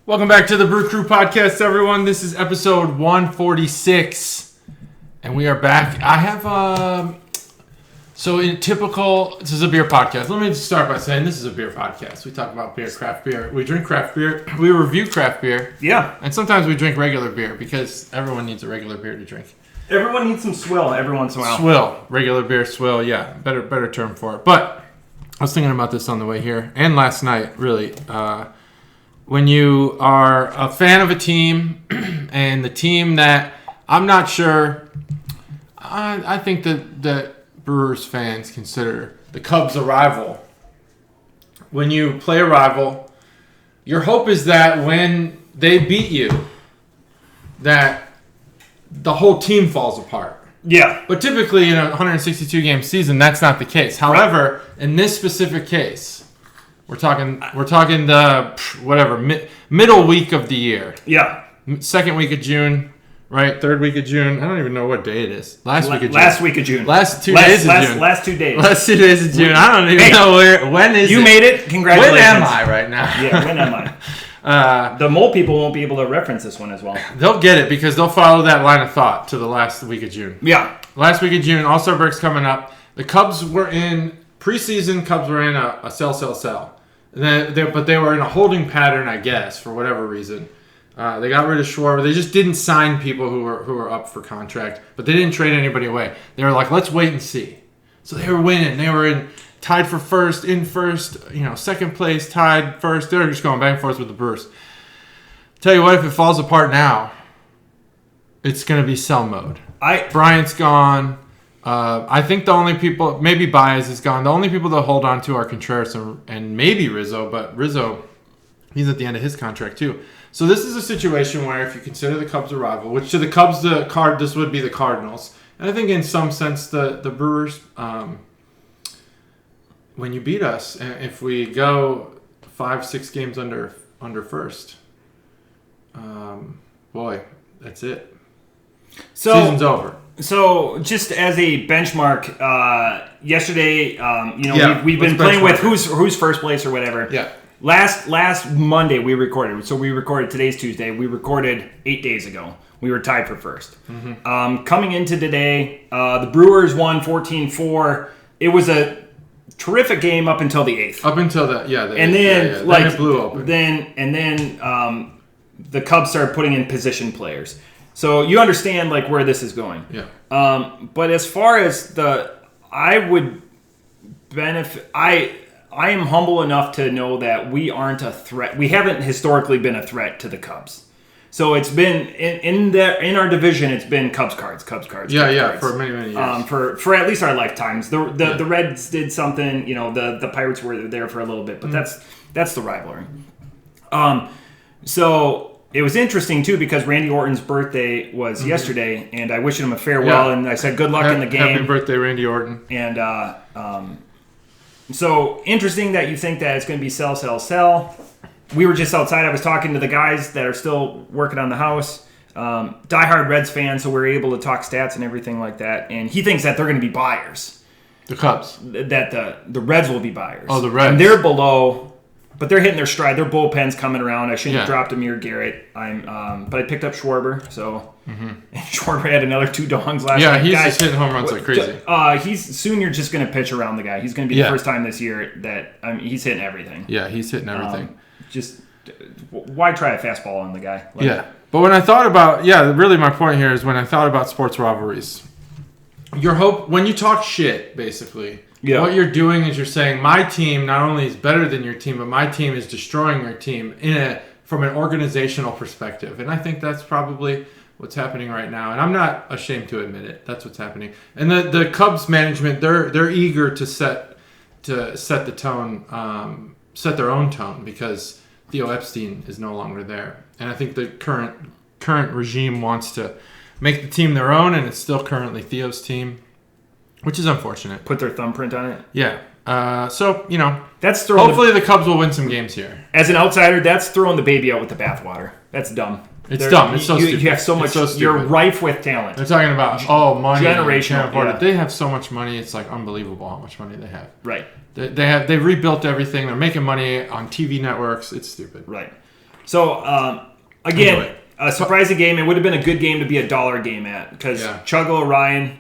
Welcome back to the Brew Crew podcast, everyone. This is episode 146, and we are back. I have, this is a beer podcast. Let me just start by saying this is a beer podcast. We talk about beer, craft beer. We drink craft beer. We review craft beer. Yeah. And sometimes we drink regular beer because everyone needs a regular beer to drink. Everyone needs some swill every once in a while. Swill. Regular beer, swill. Yeah, better term for it. But I was thinking about this on the way here and last night, really. When you are a fan of a team and the team that I'm not sure, I think that Brewers fans consider the Cubs a rival. When you play a rival, your hope is that when they beat you, that the whole team falls apart. Yeah. But typically in a 162-game season, that's not the case. However, in this specific case, we're talking the middle week of the year. Yeah. Second week of June, right? Third week of June. I don't even know what day it is. Last week of June. Last week of June. Last 2 days of June. Last 2 days. Last 2 days of June. I don't even know when is it. You made it. Congratulations. When am I right now? Yeah, when am I? The mole people won't be able to reference this one as well. They'll get it because they'll follow that line of thought to the last week of June. Yeah. Last week of June, All-Star break's coming up. The Cubs were in preseason. Cubs were in a sell. But they were in a holding pattern, I guess, for whatever reason. They got rid of Schwarber. They just didn't sign people who were up for contract, but they didn't trade anybody away. They were like, let's wait and see. So they were winning. They were tied for first, second place, tied first. They were just going back and forth with the Brewers. Tell you what, if it falls apart now, it's going to be sell mode. Bryant's gone. I think the only people, maybe Baez is gone. The only people that hold on to are Contreras and maybe Rizzo, but Rizzo, he's at the end of his contract too. So this is a situation where if you consider the Cubs a rival, which to the Cubs, this would be the Cardinals. And I think in some sense the Brewers, when you beat us, if we go 5-6 games under first, boy, that's it. Season's over. So, just as a benchmark, yesterday, we've been playing with who's first place or whatever. Yeah. Last Monday we recorded. So we recorded, today's Tuesday. We recorded 8 days ago. We were tied for first. Mm-hmm. Coming into today, the Brewers won 14-4. It was a terrific game up until the 8th. Up until that, yeah. Then it blew open. Then the Cubs started putting in position players. So you understand where this is going. Yeah. But as far as I would benefit. I am humble enough to know that we aren't a threat. We haven't historically been a threat to the Cubs. So it's been in our division. It's been Cubs cards. Yeah, for many years. For at least our lifetimes. The Reds did something. The Pirates were there for a little bit, but that's the rivalry. So. It was interesting, too, because Randy Orton's birthday was yesterday, and I wished him a farewell, and I said good luck in the game. Happy birthday, Randy Orton. And so interesting that you think that it's going to be sell. We were just outside. I was talking to the guys that are still working on the house, diehard Reds fans, so we were able to talk stats and everything like that, and he thinks that they're going to be buyers. The Cubs. That the Reds will be buyers. Oh, the Reds. And they're below... But they're hitting their stride. Their bullpen's coming around. I shouldn't have dropped Amir Garrett. But I picked up Schwarber. So and Schwarber had another 2 dongs last night. Yeah, he's just hitting home runs like crazy. Soon you're just going to pitch around the guy. He's going to be the first time this year that he's hitting everything. Yeah, he's hitting everything. Just why try a fastball on the guy? But when I thought about really my point here is when I thought about sports rivalries. Your hope when you talk shit, basically. Yeah. What you're doing is you're saying my team not only is better than your team, but my team is destroying your team from an organizational perspective. And I think that's probably what's happening right now. And I'm not ashamed to admit it. That's what's happening. And the Cubs management, they're eager to set the tone, set their own tone because Theo Epstein is no longer there. And I think the current regime wants to make the team their own, and it's still currently Theo's team. Which is unfortunate. Put their thumbprint on it? Yeah. That's hopefully the Cubs will win some games here. As an outsider, that's throwing the baby out with the bathwater. That's dumb. It's dumb. It's so stupid. You have so much. You're rife with talent. They're talking about money, generational. Yeah. They have so much money. It's unbelievable how much money they have. Right. They've rebuilt everything. They're making money on TV networks. It's stupid. Right. Again, Anyway. a surprising game. It would have been a good game to be a $1 game at because Chuggo Orion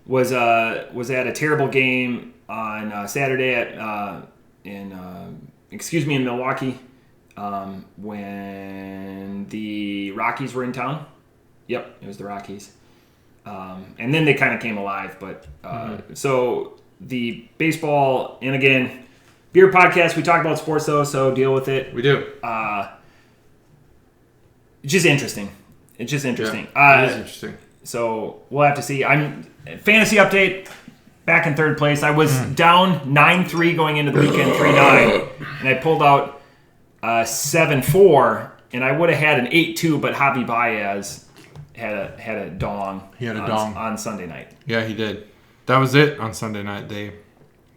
was at a terrible game on Saturday in Milwaukee when the Rockies were in town. Yep, it was the Rockies. And then they kind of came alive. But so the baseball, and again, beer podcast, we talk about sports though, so deal with it. We do. It's just interesting. Yeah, it is interesting. So we'll have to see. Fantasy update, back in third place. I was down 9-3 going into the weekend, 3-9, and I pulled out 7-4, and I would have had an 8-2, but Javi Baez had a dong. He had a dong on Sunday night. Yeah, he did. That was it on Sunday night. They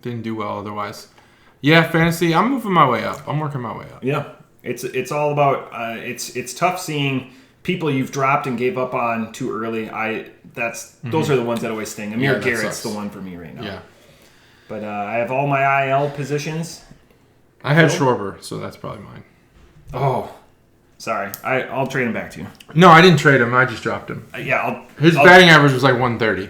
didn't do well otherwise. Yeah, fantasy. I'm moving my way up. I'm working my way up. Yeah, it's all about. It's tough seeing people you've dropped and gave up on too early. Those are the ones that always sting. Amir Garrett's the one for me right now. Yeah. But I have all my IL positions. I had Schwarber, so that's probably mine. Oh, sorry. I'll trade him back to you. No, I didn't trade him. I just dropped him. His batting average was like 130.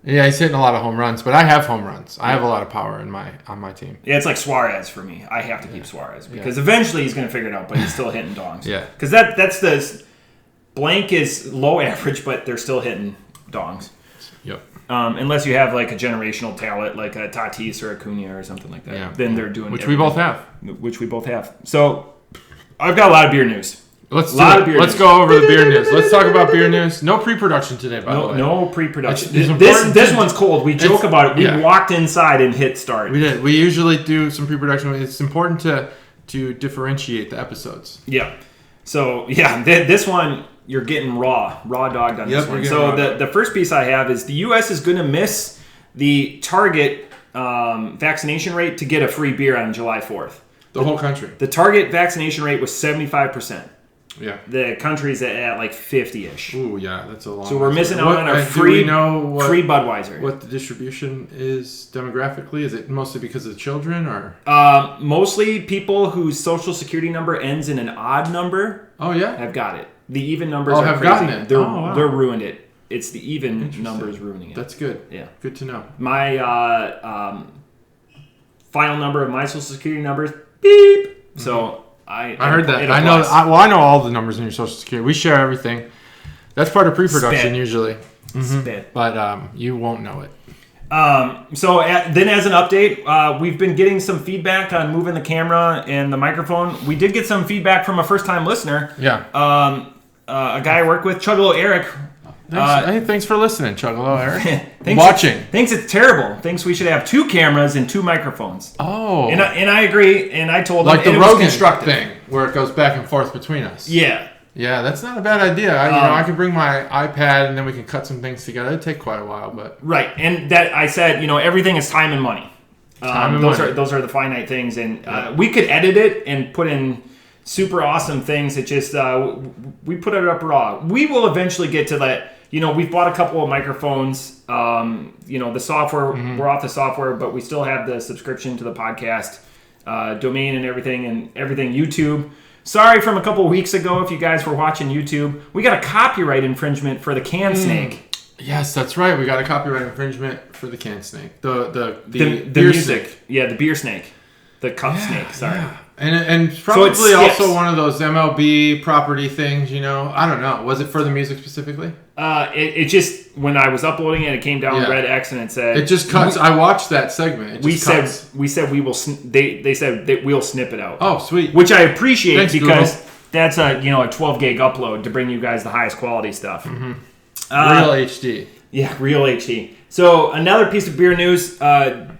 Yeah, he's hitting a lot of home runs, but I have home runs. I have a lot of power on my team. Yeah, it's like Suarez for me. I have to keep Suarez because eventually he's going to figure it out, but he's still hitting dongs. Yeah. Because that's the blank is low average, but they're still hitting dongs. Yep. Unless you have like a generational talent like a Tatis or a Cunha or something like that. Yeah. Then they're doing Which we both have. Which we both have. So I've got a lot of beer news. Let's go over the beer news. Let's talk about beer news. No pre-production today, by the way. No pre-production. This one's cold. We joke about it. We walked inside and hit start. We did. We usually do some pre-production. It's important to differentiate the episodes. Yeah. So, this one, you're getting raw dogged on this one. So, the first piece I have is the U.S. is going to miss the target vaccination rate to get a free beer on July 4th. The whole country. The target vaccination rate was 75%. Yeah. The country's at like 50-ish. Ooh, yeah, that's a long. So we're missing out on our free Budweiser. What the distribution is demographically? Is it mostly because of children or? Mostly people whose social security number ends in an odd number. Oh yeah, have got it. The even numbers are have crazy. Gotten it. They're ruined it. It's the even numbers ruining it. That's good. Yeah, good to know. My final number of my social security number is beep. Mm-hmm. So. I heard that. I know. I know all the numbers in your social security. We share everything. That's part of pre-production usually. Mm-hmm. Spit. But you won't know it. Then as an update, we've been getting some feedback on moving the camera and the microphone. We did get some feedback from a first-time listener. Yeah. A guy I work with, Chuggalo Eric. Thanks for listening, Chuggalo Eric. Watching. Thinks it's terrible. Thinks we should have 2 cameras and 2 microphones. Oh. And I agree, and I told him like the Rogan thing, where it goes back and forth between us. Yeah. Yeah, that's not a bad idea. I could bring my iPad and then we can cut some things together. It'd take quite a while, but right. And that I said, everything is time and money. Those are the finite things, and we could edit it and put in super awesome things. It just we put it up raw. We will eventually get to that. We've bought a couple of microphones. The software, we're off the software, but we still have the subscription to the podcast domain and everything YouTube. Sorry from a couple of weeks ago if you guys were watching YouTube. We got a copyright infringement for the can snake. Yes, that's right. We got a copyright infringement for the can snake. The beer snake. Yeah, the beer snake. The cup snake, sorry. Yeah. And probably also one of those MLB property things, I don't know. Was it for the music specifically? It just, when I was uploading it came down with red X and it said... It just cuts. I watched that segment. We said we will... They said that we'll snip it out. Oh, sweet. Which I appreciate. Thanks, because Google. That's a 12 gig upload to bring you guys the highest quality stuff. Mm-hmm. Real HD. Yeah, real HD. So another piece of beer news. I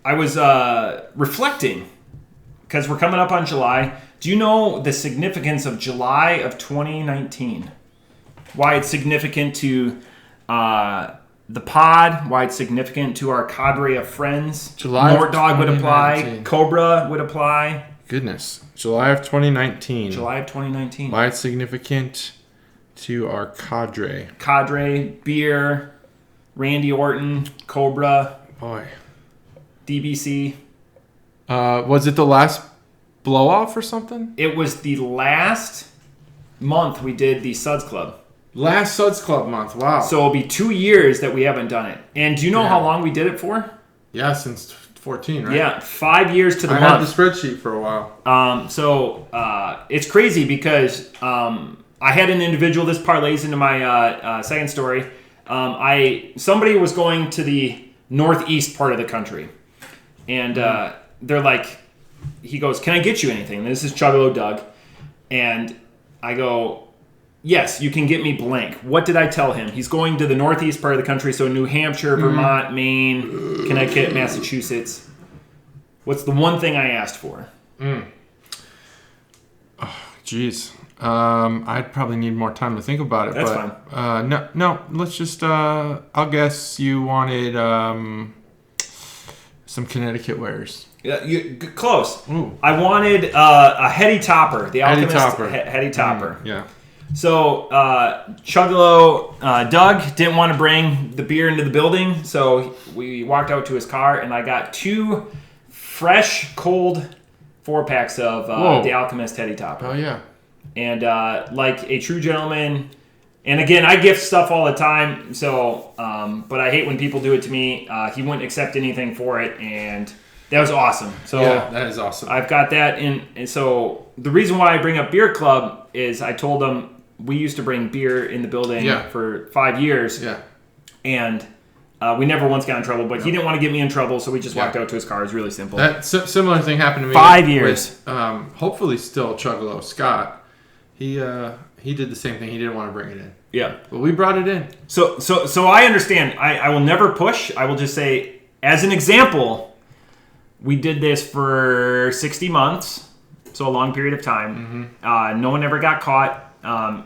was reflecting... because we're coming up on July. Do you know the significance of July of 2019? Why it's significant to the pod? Why it's significant to our cadre of friends? July Mort Dog would apply. Cobra would apply. Goodness. July of 2019. July of 2019. Why it's significant to our cadre. Cadre, beer, Randy Orton, Cobra. Boy. DBC. Was it the last blow off or something? It was the last month we did the Suds Club. Last Suds Club month. Wow. So it'll be 2 years that we haven't done it. And do you know how long we did it for? Yeah, since 14, right? Yeah, 5 years to the month. I had the spreadsheet for a while. So it's crazy because I had an individual. This parlays into my second story. Somebody was going to the northeast part of the country, and they're like, he goes, "Can I get you anything?" And this is Chuggalo Doug, and I go, "Yes, you can get me blank." What did I tell him? He's going to the northeast part of the country, so New Hampshire, Vermont, Maine, Connecticut, Massachusetts. What's the one thing I asked for? Oh, jeez. I'd probably need more time to think about it. That's fine. No. Let's just. I'll guess you wanted some Connecticut wares. Yeah, close. Ooh. I wanted a heady topper, the Heady Alchemist topper. heady topper. Yeah. So Chuggalo Doug didn't want to bring the beer into the building, so we walked out to his car, and I got 2 fresh, cold 4-packs of the Alchemist heady topper. Oh yeah. And like a true gentleman, and again, I gift stuff all the time, so but I hate when people do it to me. He wouldn't accept anything for it, and that was awesome. So yeah, that is awesome. I've got that in. And so the reason why I bring up Beer Club is I told them we used to bring beer in the building for 5 years. Yeah. And we never once got in trouble, but he didn't want to get me in trouble, so we just walked out to his car. It was really simple. That similar thing happened to me. 5 years. With, hopefully still Chuggalo Scott. He did the same thing. He didn't want to bring it in. Yeah. But we brought it in. So I understand. I will never push. I will just say, as an example, we did this for 60 months, so a long period of time. Mm-hmm. No one ever got caught.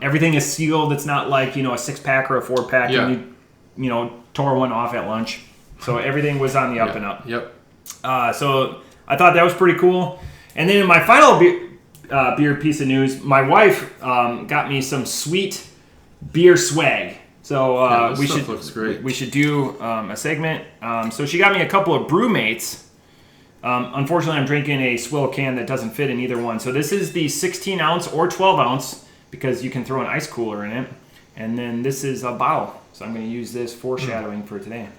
Everything is sealed. It's not like, a 6-pack or a 4-pack and you tore one off at lunch. So everything was on the up and up. Yep. So I thought that was pretty cool. And then in my final beer piece of news, my wife got me some sweet beer swag. So this stuff looks great. We should do a segment. So she got me a couple of Brew Mates. Unfortunately, I'm drinking a swill can that doesn't fit in either one. So this is the 16-ounce or 12-ounce because you can throw an ice cooler in it. And then this is a bottle. So I'm going to use this foreshadowing for today.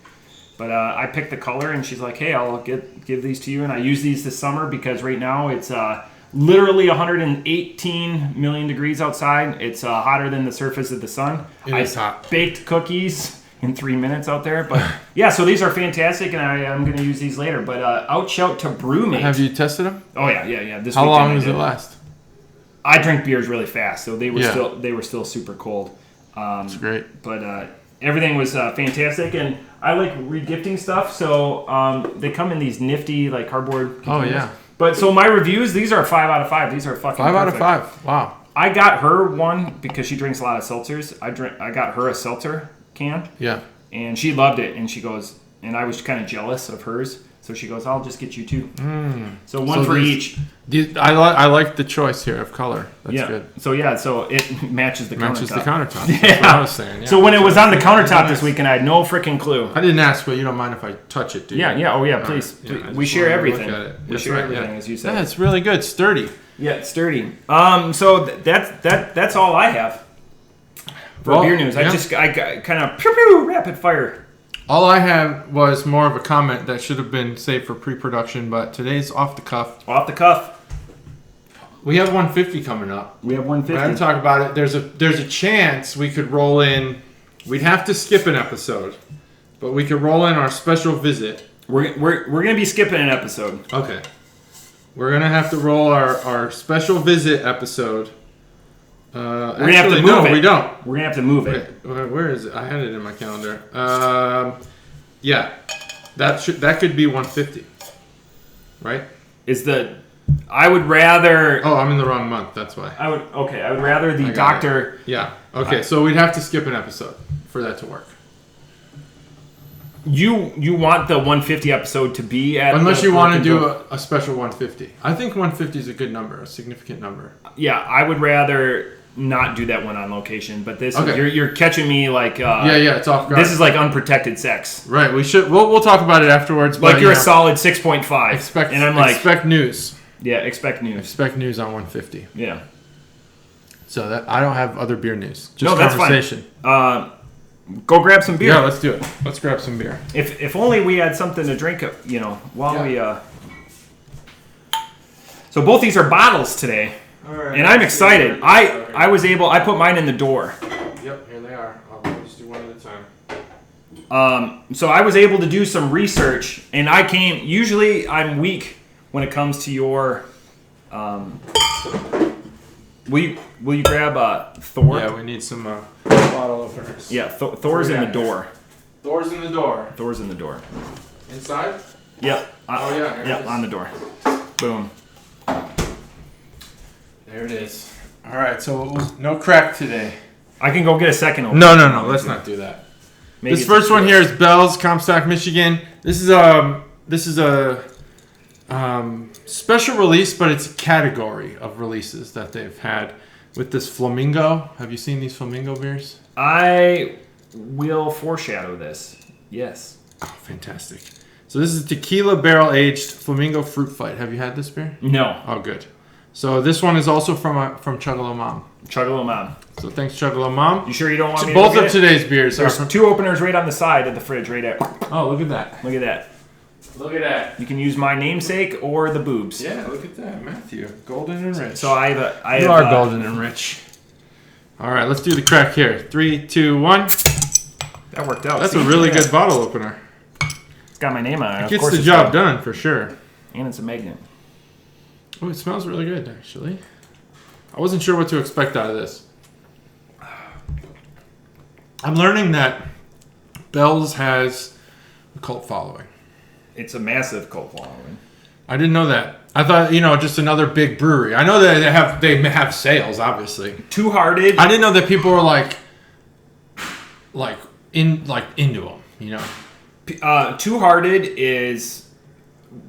But I picked the color, and she's like, hey, I'll give these to you. And I use these this summer because right now it's literally 118 million degrees outside. It's hotter than the surface of the sun. It's hot. Baked cookies in 3 minutes out there. But yeah, so these are fantastic, and I'm going to use these later. But out shout to Brewmate. Have you tested them? Oh, yeah. This How weekend long does it last? I drink beers really fast, so they were still super cold. That's great. But everything was fantastic, and I like regifting stuff, so they come in these nifty like cardboard containers. Oh, yeah. But so my reviews, these are 5 out of 5. These are fucking 5 out of perfect. 5. Wow. I got her one because she drinks a lot of seltzers. I got her a seltzer can. Yeah. And she loved it, and she goes, and I was kind of jealous of hers, so she goes, I'll just get you 2. So one for each. I like the choice here of color. That's good. So it matches the countertop. Yeah. That's what I was saying. Yeah. So when it was on the countertop this weekend, I had no freaking clue. I didn't ask, but you don't mind if I touch it, do you? Yeah. Oh yeah, please. Right. Yeah, we share everything. We share everything, as you said. Yeah, it's really good. Sturdy. Yeah, it's sturdy. So that's all I have for beer news. Yeah. I got kind of rapid fire. All I had was more of a comment that should have been saved for pre-production, but today's off the cuff. Off the cuff. We have 150 coming up. We have We're 150. going to talk about it. There's a chance we could roll in. We'd have to skip an episode, but we could roll in our special visit. We're going to be skipping an episode. Okay. We're going to have to roll our special visit episode. We're going to have to move it. We don't. We're going to have to move it. Where is it? I had it in my calendar. Yeah. That could be 150. Right? I would rather... Oh, I'm in the wrong month. That's why. I would rather the doctor... Yeah. Okay, so we'd have to skip an episode for that to work. You want the 150 episode to be at... Unless you want to do a special 150. I think 150 is a good number, a significant number. Yeah, I would rather not do that one on location, but this you're catching me like... it's off guard. This is like unprotected sex. Right, we'll talk about it afterwards. Like you're a solid 6.5. Expect news. Yeah, expect news. Expect news on 150. Yeah. So that I don't have other beer news. Just No, that's conversation. Fine. Go grab some beer. Yeah, let's do it. Let's grab some beer. If only we had something to drink, while we. So both these are bottles today, and I'm excited. I put mine in the door. Yep, here they are. I'll just do one at a time. So I was able to do some research, and usually I'm weak when it comes to your. Will you grab Thor? Yeah, we need some bottle openers. Yeah, Thor's in the door. Thor's in the door. Thor's in the door. Inside? Yep. Oh yeah. Yep, on the door. Boom. There it is. All right, so no crack today. I can go get a second opener. No. Let's not do that. This first one here is Bell's, Comstock, Michigan. This is a special release, but it's a category of releases that they've had with this Flamingo. Have you seen these Flamingo beers? I will foreshadow this. Yes. Oh, fantastic. So this is tequila barrel aged Flamingo Fruit Fight. Have you had this beer? No. Oh, good. So this one is also from Chugalo Mom. Chugalo Mom. So thanks, Chugalo Mom. You sure you don't want me to Both go of get it? today's beers are There's from... two openers right on the side of the fridge, right there. Oh, look at that. Look at that. Look at that. You can use my namesake or the boobs. Yeah, look at that, Matthew. Golden and rich. So I You are golden and rich. All right, let's do the crack here. 3, 2, 1. That worked out. That's a really good bottle opener. It's got my name on it. It gets the job done for sure. And it's a magnet. Oh, it smells really good, actually. I wasn't sure what to expect out of this. I'm learning that Bell's has a cult following. It's a massive cult following. I didn't know that. I thought, just another big brewery. I know that they have sales, obviously. Two Hearted. I didn't know that people were into them. Two Hearted is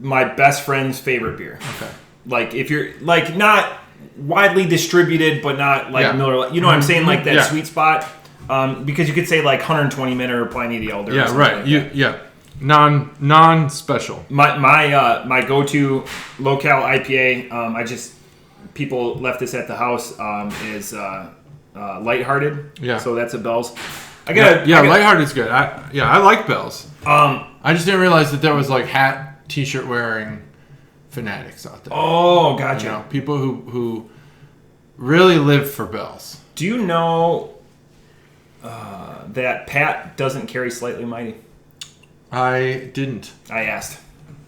my best friend's favorite beer. Okay. Like if you're not widely distributed, but not like Miller. You know what I'm saying? Like that sweet spot. Because you could say like 120 Minute or Pliny the Elder. Yeah, right. Like non-special. My go-to locale IPA. People left this at the house. Is Lighthearted. Yeah. So that's a Bell's. Lighthearted's good. I like Bell's. I just didn't realize that there was like hat, t-shirt wearing fanatics out there. Oh, gotcha. People who really live for Bell's. Do you know that Pat doesn't carry Slightly Mighty? I didn't. I asked,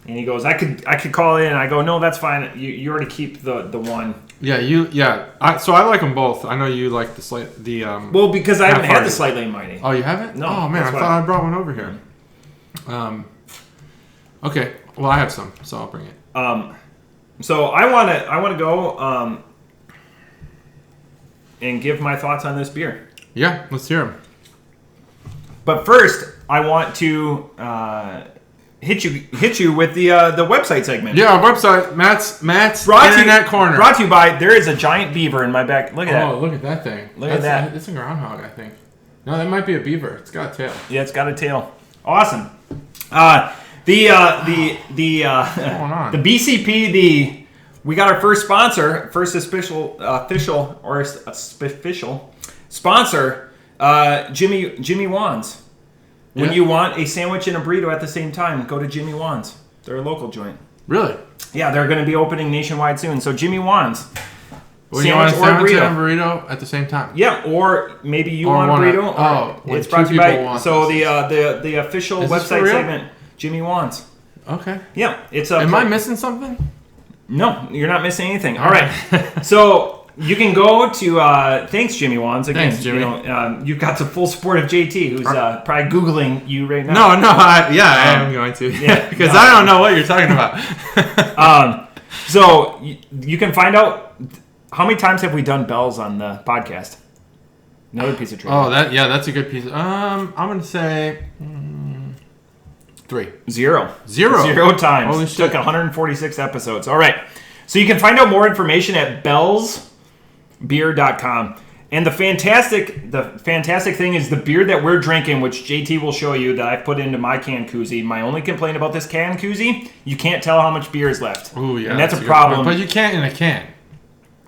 and he goes, "I could call in." And I go, "No, that's fine. You already keep the one." Yeah, so I like them both. I know you like Well, because I haven't had the Slightly Mighty. Oh, you haven't? No. Oh man, I thought I brought one over here. Okay. Well, I have some, so I'll bring it. So I want to go and give my thoughts on this beer. Yeah, let's hear them. But first, I want to hit you with the website segment. Yeah, our website, Matt's Internet Corner. Brought to you by, there is a giant beaver in my back. Look at that. Oh, look at that thing. Look at that. It's a groundhog, I think. No, that might be a beaver. It's got a tail. Yeah, it's got a tail. Awesome. The BCP, we got our first sponsor, official sponsor, Jimmy Wan's. When you want a sandwich and a burrito at the same time, go to Jimmy Wan's. They're a local joint. Really? Yeah, they're going to be opening nationwide soon. So Jimmy Wan's. When you want a sandwich and a burrito at the same time. Yeah, or maybe you want a burrito. It's brought to you by. So the official website segment, Jimmy Wan's. Okay. Yeah, it's. Am I missing something? No, you're not missing anything. All right. So you can go to. Thanks, Jimmy Wan's. Again, thanks, Jimmy. You've got the full support of JT, who's probably Googling you right now. No, I am going to. Yeah, because I don't know what you're talking about. So you can find out. How many times have we done Bell's on the podcast? Another piece of trivia. Oh, that's a good piece. I'm going to say 3. 0 times. Holy shit. Took 146 episodes. All right. So you can find out more information at bellsbeer.com. And the fantastic thing is the beer that we're drinking, which JT will show you that I've put into my can koozie. My only complaint about this can koozie, you can't tell how much beer is left. Ooh, yeah, and that's a problem. But you can't in a can.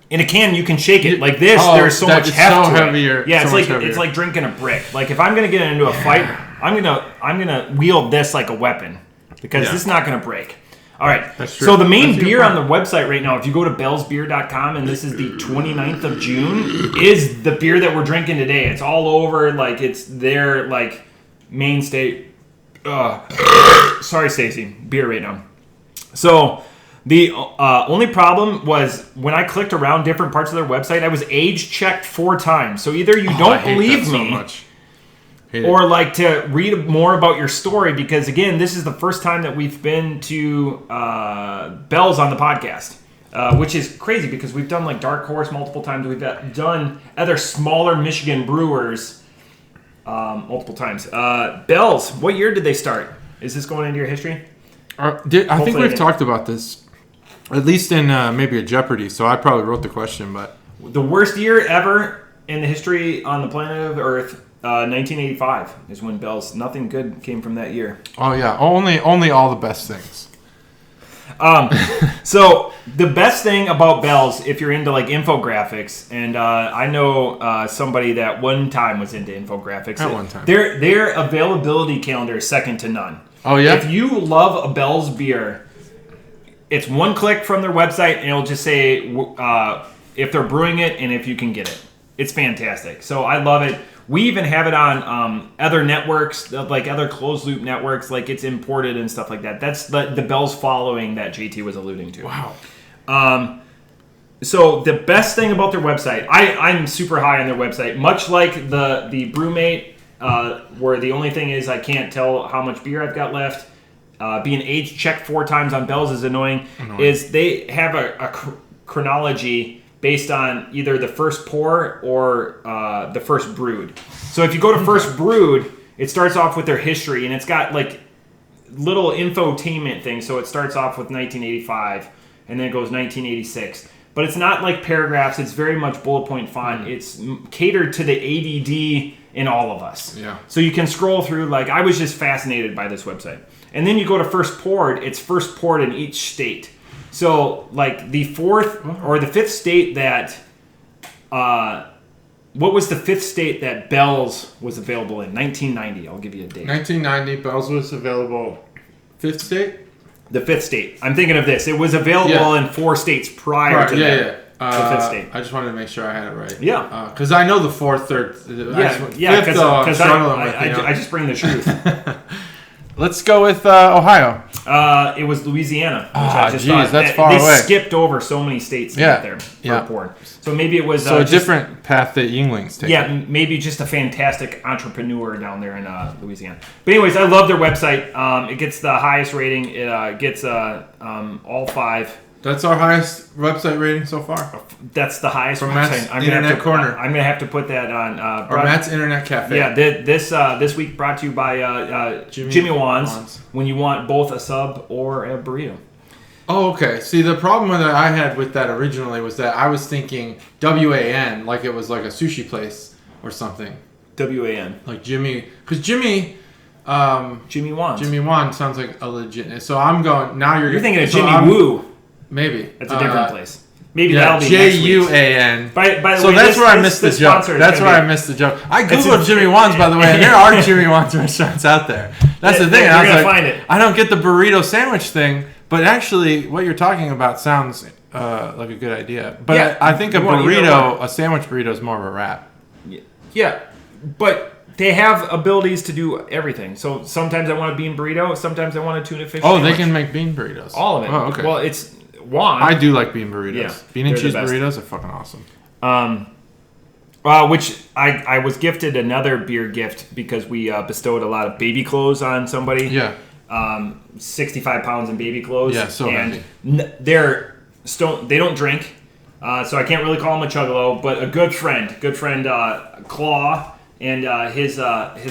In a can, you can shake it like this. There's so much heft to it. Yeah, it's like drinking a brick. Like if I'm gonna get into a fight, I'm gonna wield this like a weapon because this is not gonna break. All right. That's true. So the main beer on the website right now, if you go to bellsbeer.com, and this is the 29th of June, is the beer that we're drinking today. It's all over, like it's their like mainstay. Sorry, Stacy. Beer right now. So the only problem was when I clicked around different parts of their website, I was age checked 4 times. So either you don't believe me. So much. Or like to read more about your story because, again, this is the first time that we've been to Bell's on the podcast, which is crazy because we've done like Dark Horse multiple times. We've done other smaller Michigan brewers multiple times. Bell's, what year did they start? Is this going into your history? I think we've talked about this, at least in maybe a Jeopardy, so I probably wrote the question. But the worst year ever in the history on the planet of Earth, 1985 is when Bell's. Nothing good came from that year. Oh yeah, only all the best things. So the best thing about Bell's, if you're into like infographics, and I know somebody that one time was into infographics. At one time, their availability calendar is second to none. Oh yeah. If you love a Bell's beer, it's one click from their website, and it'll just say if they're brewing it and if you can get it. It's fantastic. So I love it. We even have it on other networks, like other closed loop networks, like it's imported and stuff like that. That's the Bell's following that JT was alluding to. Wow. So the best thing about their website, I'm super high on their website, much like the Brewmate, where the only thing is I can't tell how much beer I've got left. Being age checked 4 times on Bell's is annoying. Is they have a chronology based on either the first pour or the first brewed. So if you go to first brewed, it starts off with their history, and it's got like little infotainment things. So it starts off with 1985, and then it goes 1986. But it's not like paragraphs. It's very much bullet point font. It's catered to the ADD in all of us. Yeah. So you can scroll through. Like I was just fascinated by this website. And then you go to first poured. It's first poured in each state. So, like, the 4th or the 5th state that, what was the 5th state that Bell's was available in? 1990. I'll give you a date. 1990, Bell's was available. 5th state? The 5th state. I'm thinking of this. It was available in 4 states prior to that. The 5th state. I just wanted to make sure I had it right. Yeah. Because I know the 4th, 3rd. Because I just bring the truth. Let's go with Ohio. It was Louisiana. That's far away. They skipped over so many states to get there for porn. So maybe it was a different path that Yingling's taking. Yeah, maybe just a fantastic entrepreneur down there in Louisiana. But anyways, I love their website. It gets the highest rating. It gets all 5. That's our highest website rating so far. That's the highest from website. Matt's Internet Corner. I'm gonna have to put that on. Or Matt's Internet Cafe. Yeah, this week brought to you by Jimmy Wan's. When you want both a sub or a burrito. Oh, okay. See, the problem that I had with that originally was that I was thinking WAN, like it was like a sushi place or something. WAN. Like Jimmy, because Jimmy Wan's. Jimmy Wan sounds like a legit. So I'm going now. You're thinking of Jimmy Woo. Maybe that's a different place. Maybe that'll be JUAN. By the so way, that's where I missed the joke. That's where I missed the joke. I googled Jimmy Wan's, by the way, and there are Jimmy Wan's restaurants out there. That's the thing. I was like, find it. I don't get the burrito sandwich thing, but actually, what you're talking about sounds like a good idea. But I think a sandwich burrito is more of a wrap. Yeah, but they have abilities to do everything. So sometimes I want a bean burrito. Sometimes I want a tuna fish sandwich. They can make bean burritos. All of it. Oh, okay. Well, it's Juan. I do like bean burritos. Yeah, bean and cheese burritos are fucking awesome. Which I was gifted another beer gift because we bestowed a lot of baby clothes on somebody. Yeah. 65 pounds in baby clothes. Yeah, so heavy. They don't drink, so I can't really call him a chuggalo, but a good friend, Claw, and his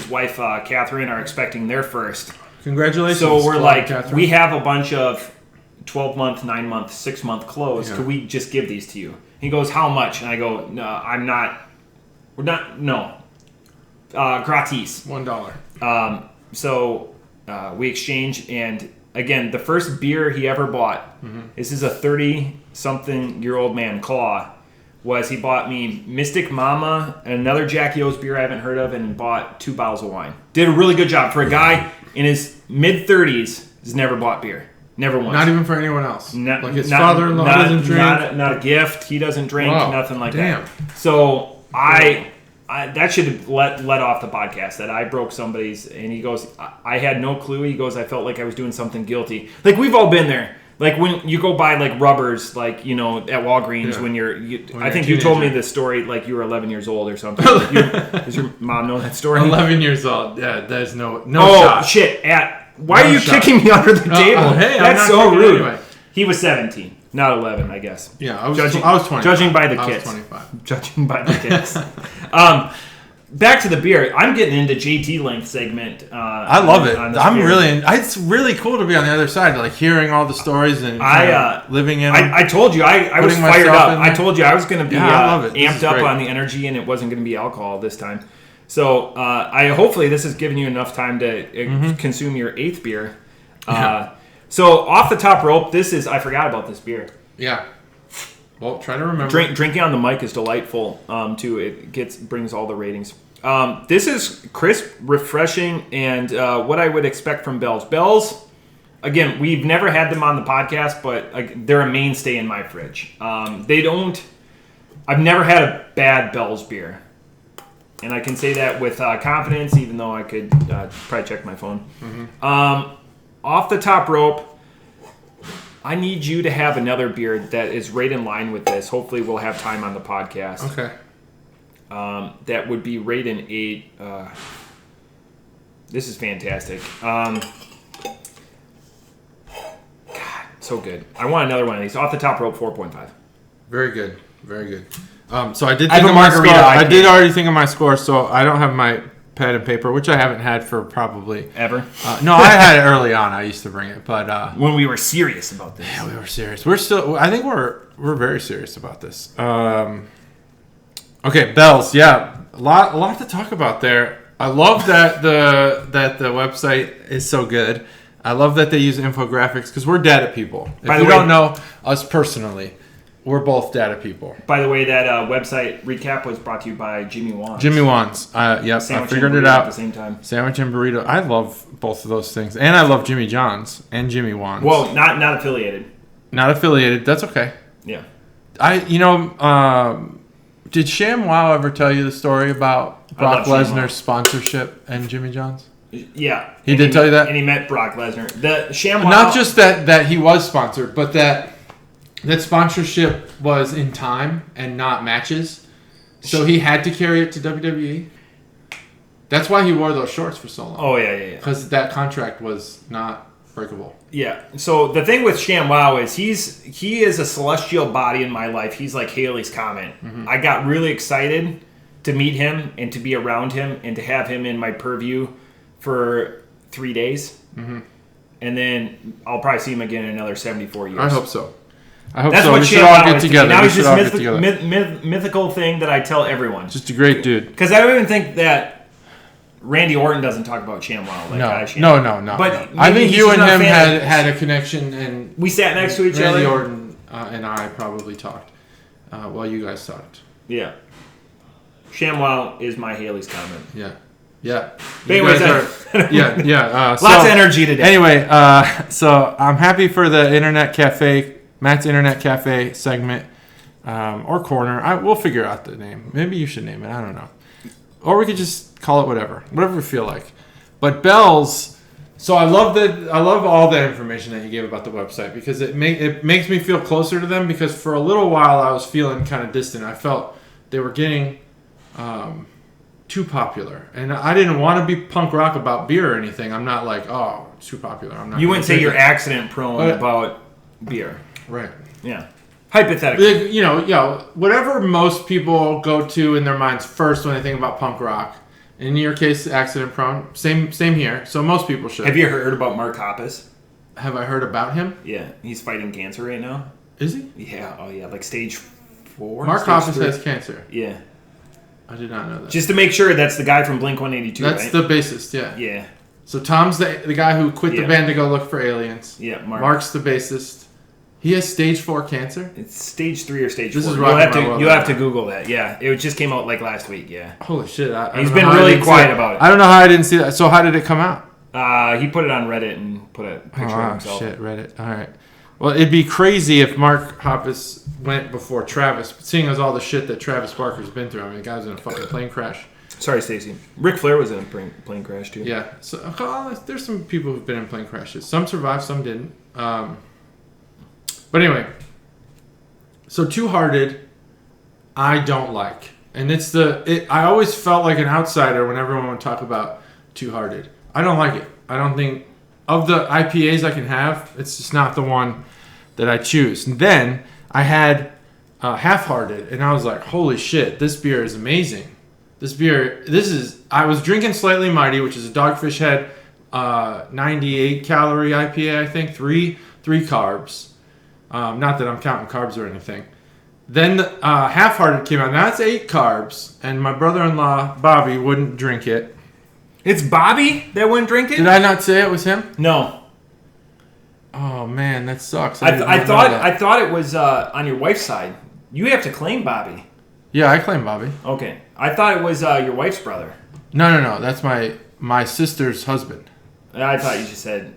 wife Catherine are expecting their first. Congratulations! So we're Claude, Catherine. we have a bunch of 12-month, 9-month, 6-month clothes. Yeah. Could we just give these to you? He goes, how much? And I go, no, I'm not Gratis. $1. So we exchange, and again, the first beer he ever bought, this is a 30-something-year-old man, Claw, was he bought me Mystic Mama and another Jackie O's beer I haven't heard of, and bought 2 bottles of wine. Did a really good job. For a guy in his mid-30s, has never bought beer. Never once. Not even for anyone else. Like his father-in-law doesn't drink? Not a gift. He doesn't drink. Wow, nothing like damn. that. So I that should have let off the podcast that I broke somebody's, and he goes, I had no clue. He goes, I felt like I was doing something guilty. Like, we've all been there. Like, when you go buy, like, rubbers, like, you know, at Walgreens when I think you told me this story, like, you were 11 years old or something. Does your mom know that story? 11 years old. Yeah, there's no oh, shot. Shit. Why are you kicking me under the table? Hey, that's so rude. Anyway. He was 17, not 11, I guess. Yeah, I was 25. Judging by the kids. I was 25. Judging by the kids. Back to the beer. I'm getting into JT length segment. I love it. It's really cool to be on the other side, like hearing all the stories and living in. I told you I was fired up. I told you I was going to be amped up on the energy, and it wasn't going to be alcohol this time. So hopefully this has given you enough time to consume your 8th beer. So off the top rope, I forgot about this beer. Yeah. Well, try to remember. Drinking on the mic is delightful, too. It brings all the ratings. This is crisp, refreshing, and what I would expect from Bell's. Bell's, again, we've never had them on the podcast, but they're a mainstay in my fridge. I've never had a bad Bell's beer. And I can say that with confidence, even though I could probably check my phone. Off the top rope, I need you to have another beer that is right in line with this. Hopefully we'll have time on the podcast. Okay. That would be right in 8. This is fantastic. God, so good. I want another one of these. Off the top rope, 4.5. Very good. Very good. So I did think of my score. I did already think of my score, so I don't have my pad and paper, which I haven't had for probably ever. No, I had it early on. I used to bring it, but when we were serious about this. Yeah, we were serious. We're still. I think we're very serious about this. Okay, Bell's. Yeah, a lot to talk about there. I love that the website is so good. I love that they use infographics because we're data people. If you don't know us personally, we're both data people. By the way, that website recap was brought to you by Jimmy Wan's. Jimmy Wan's. Yep, Sandwich I figured it out. At the same time. Sandwich and burrito. I love both of those things. And I love Jimmy John's and Jimmy Wan's. Well, not affiliated. Not affiliated. That's okay. Yeah. Did ShamWow ever tell you the story about Brock Lesnar's sponsorship and Jimmy John's? Yeah. He did tell you that? And he met Brock Lesnar. The ShamWow... Not just that he was sponsored, but that sponsorship was in time and not matches. So he had to carry it to WWE. That's why he wore those shorts for so long. Oh, yeah. Because that contract was not breakable. Yeah. So the thing with ShamWow is he is a celestial body in my life. He's like Halley's Comet. Mm-hmm. I got really excited to meet him and to be around him and to have him in my purview for 3 days. Mm-hmm. And then I'll probably see him again in another 74 years. I hope so. That's so. What we should all get together. Now he's this mythical thing that I tell everyone. Just a great dude. Because I don't even think that Randy Orton doesn't talk about ShamWow like I should. No. But I think you and him had a connection, and we sat next to each other. Randy Orton and I probably talked while you guys talked. Yeah. ShamWow is my Halley's Comet. Yeah. But anyways, lots of energy today. Anyway, so I'm happy for the Internet Cafe, Matt's Internet Cafe segment or corner. We'll figure out the name. Maybe you should name it. I don't know. Or we could just call it whatever we feel like. But Bell's, so I love all that information that you gave about the website because it makes me feel closer to them because for a little while I was feeling kind of distant. I felt they were getting too popular, and I didn't want to be punk rock about beer or anything. I'm not like, oh, it's too popular. I'm not. You wouldn't say you're accident prone about beer, right? Yeah. Hypothetically, whatever most people go to in their minds first when they think about punk rock. In your case, accident prone. Same here. So most people should. Have you heard about Mark Hoppus? Have I heard about him? Yeah, he's fighting cancer right now. Is he? Yeah. Oh yeah, like stage 4. Mark Hoppus has cancer. Yeah. I did not know that. Just to make sure, that's the guy from Blink-182, That's right? the bassist, yeah. Yeah. So Tom's the guy who quit the band to go look for aliens. Yeah, Mark's the bassist. He has stage 4 cancer? It's stage 3 or stage 4. This is You'll have to Google that. Yeah, it just came out like last week. Yeah. Holy shit! He's been really quiet about it. I don't know how I didn't see that. So how did it come out? He put it on Reddit and put a picture of himself. Oh shit, Reddit. All right. Well, it'd be crazy if Mark Hoppus went before Travis, seeing as all the shit that Travis Barker's been through. I mean, the guy was in a fucking plane crash. Sorry, Stacy. Ric Flair was in a plane crash too. Yeah. So there's some people who've been in plane crashes. Some survived, some didn't. But anyway. So Two Hearted, I don't like, and I always felt like an outsider when everyone would talk about Two Hearted. I don't like it. I don't think of the IPAs I can have, it's just not the one that I choose. And then I had Half Hearted, and I was like, holy shit, this beer is amazing. I was drinking Slightly Mighty, which is a Dogfish Head 98 calorie IPA, I think, three carbs. Not that I'm counting carbs or anything. Then the Half Hearted came out. Now that's 8 carbs, and my brother-in-law Bobby wouldn't drink it. It's Bobby that wouldn't drink it? Did I not say it was him? No. Oh man, that sucks. I thought it was on your wife's side. You have to claim Bobby. Yeah, I claim Bobby. Okay, I thought it was your wife's brother. No. That's my sister's husband. I thought you just said,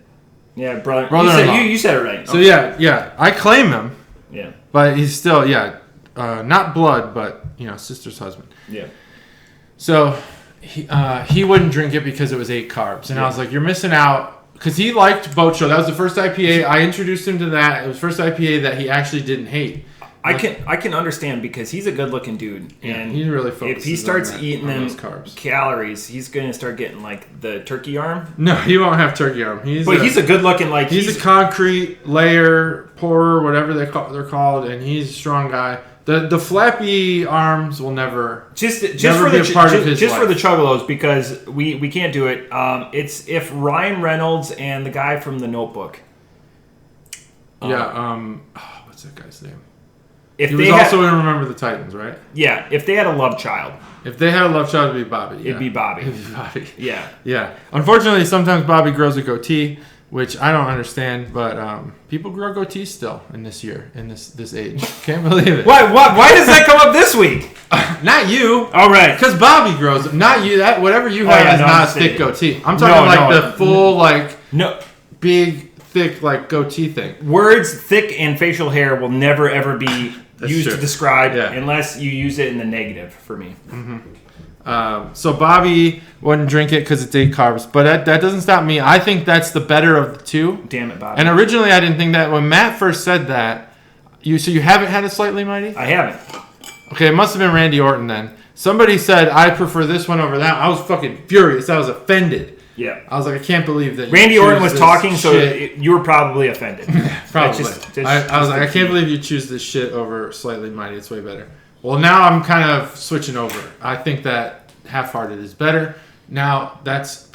yeah, brother. Brother-in-law. You said it right. So yeah, I claim him. Yeah. But he's still not blood, but sister's husband. Yeah. So he wouldn't drink it because it was 8 carbs, and I was like, you're missing out, because he liked Boat Show. That was the first IPA I introduced him to. That it was the first IPA that he actually didn't hate. I can understand, because he's a good looking dude, and he really focuses. If he starts eating them carbs, calories, he's gonna start getting like the turkey arm. No, he won't have turkey arm. He's a good looking he's a concrete layer pourer, whatever they're called, and he's a strong guy. The flappy arms will never for the Chuggalos, because we can't do it. It's if Ryan Reynolds and the guy from The Notebook. What's that guy's name? He was also in Remember the Titans, right? Yeah, if they had a love child. If they had a love child, it'd be Bobby. Yeah. It'd be Bobby. Yeah. Yeah. Unfortunately, sometimes Bobby grows a goatee, which I don't understand, but people grow goatees still in this year, in this age. Can't believe it. Why does that come up this week? Not you. All right. Because Bobby grows them. Not you. That whatever you have is not a thick goatee. I'm talking the full, big, thick, goatee thing. Words, thick, and facial hair will never, ever be used to describe unless you use it in the negative for me. Mm-hmm. So Bobby wouldn't drink it because it's 8 carbs, but that doesn't stop me. I think that's the better of the two. Damn it, Bobby. And originally I didn't think that. When Matt first said that, you haven't had a Slightly Mighty? I haven't. Okay, it must have been Randy Orton then. Somebody said, I prefer this one over that. I was fucking furious. I was offended. Yeah. I was like, I can't believe that Randy Orton was talking, so you were probably offended. Probably. I was like, I can't believe you choose this shit over Slightly Mighty. It's way better. Well, now I'm kind of switching over. I think that Half Hearted is better. Now, that's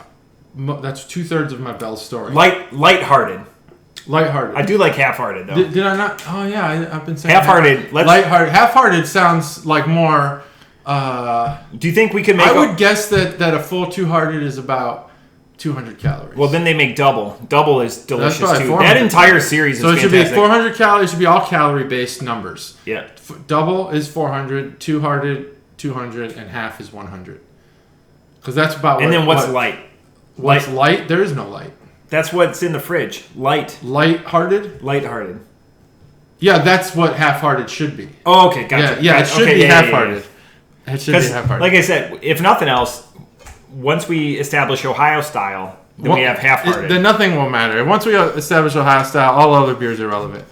2/3 of my Bell story. Lighthearted. Lighthearted. I do like Half-Hearted, though. Did I not? Oh, yeah. I've been saying Half-Hearted. Lighthearted. Half-Hearted sounds like more... do you think we can make... I would guess that a full Two-Hearted is about 200 calories. Well, then they make double. Double is delicious, too. That 400 entire series is fantastic. So it should be 400 calories. It should be all calorie-based numbers. Yeah. Double is 400, Two-Hearted, 200, and half is 100. Because that's about And then what's light? What's light? There is no light. That's what's in the fridge. Lighthearted? Lighthearted. Yeah, that's what Half-Hearted should be. Oh, okay. Gotcha. Yeah, it should be Half-Hearted. It should be Half-Hearted. Like I said, if nothing else, once we establish Ohio style, then we have Half-Hearted. Then nothing will matter. Once we establish Ohio style, all other beers are irrelevant.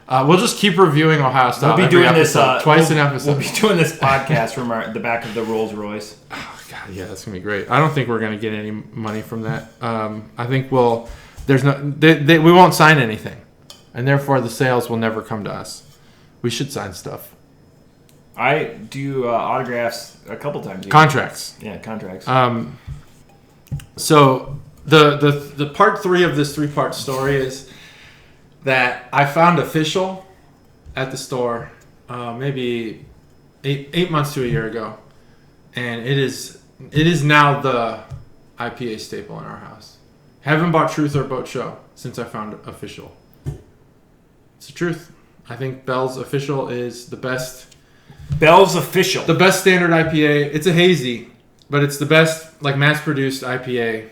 We'll just keep reviewing Ohio style. We'll be doing this twice an episode. We'll be doing this podcast from the back of the Rolls Royce. Oh God, yeah, that's gonna be great. I don't think we're gonna get any money from that. I think we won't sign anything, and therefore the sales will never come to us. We should sign stuff. I do autographs a couple times a year. Contracts. Yeah, contracts. So the part 3 of this 3-part story is that I found official at the store maybe eight months to a year ago, and it is now the IPA staple in our house. Haven't bought Truth or Boat Show since I found Official. It's the truth. I think Bell's Official is the best. Bell's Official. The best standard IPA. It's a hazy, but it's the best mass-produced IPA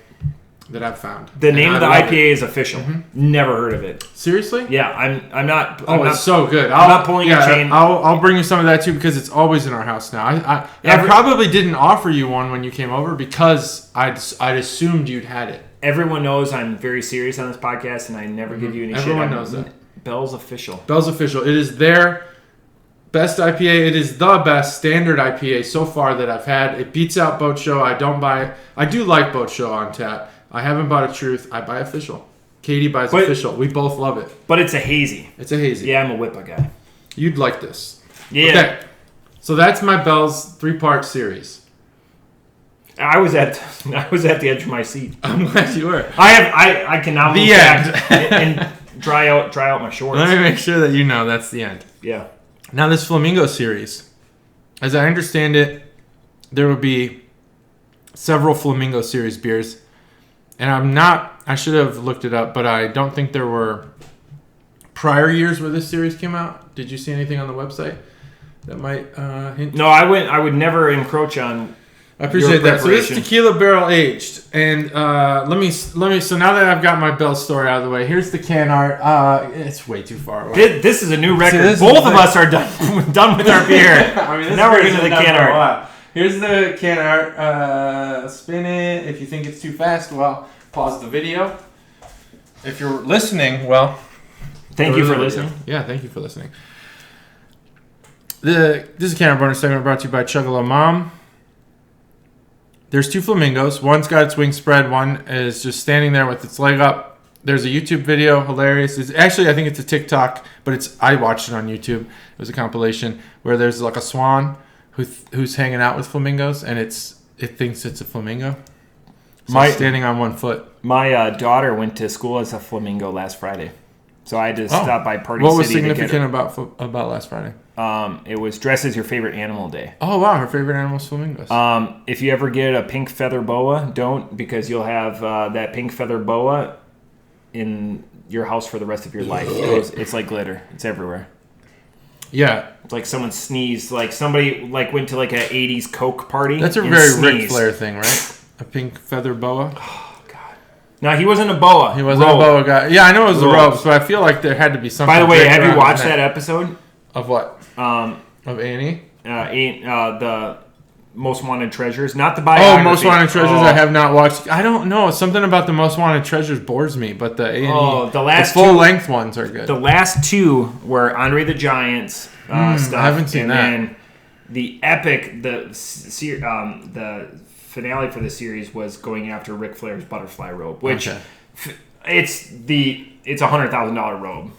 that I've found. The name of the IPA is Official. Mm-hmm. Never heard of it. Seriously? Yeah, I'm not. It's so good. I'm not pulling your chain. I'll bring you some of that too because it's always in our house now. I probably didn't offer you one when you came over because I'd assumed you'd had it. Everyone knows I'm very serious on this podcast and I never give you any shit. Everyone knows that. Bell's Official. Bell's Official. It is their best IPA. It is the best standard IPA so far that I've had. It beats out Boat Show. I do like Boat Show on tap. I haven't bought a Truth. I buy Official. Katie buys Official. We both love it. But it's a hazy. It's a hazy. Yeah, I'm a Whippa guy. You'd like this. Yeah. Okay. So that's my Bell's 3-part series. I was at the edge of my seat. I'm glad you were. I can now move back and dry out my shorts. Let me make sure that you know that's the end. Yeah. Now this Flamingo series, as I understand it, there will be several Flamingo series beers. And I should have looked it up, but I don't think there were prior years where this series came out. Did you see anything on the website that might hint? No, I would never encroach on. I appreciate that. So this is tequila barrel aged, and let me. So now that I've got my Bell story out of the way, here's the can art. It's way too far away. This is a new record. Both of us are done with our beer. I mean, now we're into the can art. Here's the can art. Spin it. If you think it's too fast, well, pause the video. If you're listening, well, thank you for listening. Yeah, thank you for listening. This is a can art bonus segment brought to you by Chuggalo Mom. There's 2 flamingos. One's got its wing spread. One is just standing there with its leg up. There's a YouTube video, hilarious. I think it's a TikTok, but I watched it on YouTube. It was a compilation where there's like a swan who's hanging out with flamingos, and it thinks it's a flamingo. So it's standing on one foot. My daughter went to school as a flamingo last Friday, so I just stopped by Party City. What was significant about last Friday? It was Dress as Your Favorite Animal Day. Oh wow, her favorite animal is flamingos. If you ever get a pink feather boa, don't, because you'll have that pink feather boa in your house for the rest of your life. It's like glitter. It's everywhere. Yeah. It's like someone sneezed. Like somebody went to like an 80s Coke party. That's a very Ric Flair thing, right? A pink feather boa. Oh, God. No, he wasn't a boa. He wasn't a boa guy. Yeah, I know it was the robes, but I feel like there had to be something. By the way, have you watched that episode? Of what? Of A&E? The Most Wanted Treasures. Not the biography. Oh, Most Wanted Treasures I have not watched. I don't know. Something about the Most Wanted Treasures bores me, but the A&E, the full-length ones are good. The last 2 were Andre the Giant's stuff. I haven't seen that. And then the epic, the finale for the series was going after Ric Flair's butterfly robe, which it's a $100,000 robe.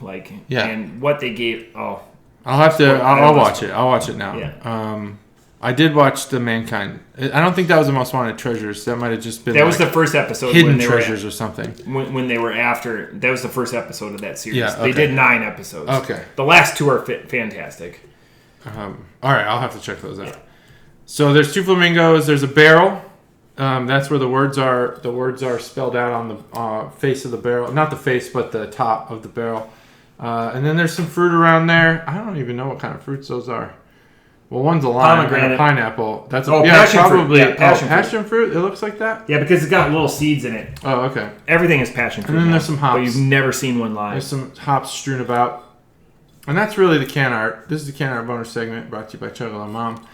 And what they gave, I'll watch it. I'll watch it now. Yeah. I did watch the Mankind. I don't think that was the Most Wanted Treasures. That might have just been. That was the first episode. Hidden Treasures or something. When they were after, that was the first episode of that series. Yeah, okay. They did 9 episodes. Okay. The last 2 are fantastic. All right, I'll have to check those out. Yeah. So there's 2 flamingos. There's a barrel. That's where the words are. The words are spelled out on the face of the barrel. Not the face, but the top of the barrel. And then there's some fruit around there. I don't even know what kind of fruits those are. Well, one's a lime and a pineapple. That's passion probably fruit. Yeah, passion fruit. It looks like that. Yeah, because it's got little seeds in it. Oh, okay. Everything is passion fruit. And then there's some hops. But you've never seen one live. There's some hops strewn about. And that's really the can art. This is the can art bonus segment brought to you by Chuggalo Mom.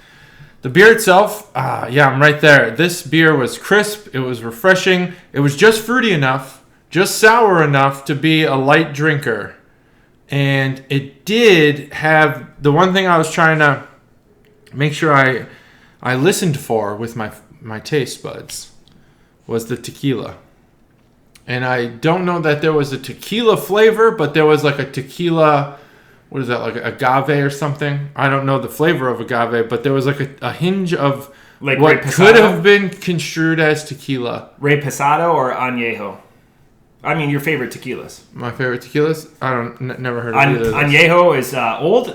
The beer itself, I'm right there. This beer was crisp. It was refreshing. It was just fruity enough, just sour enough to be a light drinker. And it did have the one thing I was trying to make sure I listened for with my taste buds was the tequila. And I don't know that there was a tequila flavor, but there was like a tequila, what is that, like agave or something? I don't know the flavor of agave, but there was like a hinge of like what could have been construed as tequila. Rey Pasado or Añejo? I mean, your favorite tequilas. My favorite tequilas? Never heard of either of those. Añejo is old,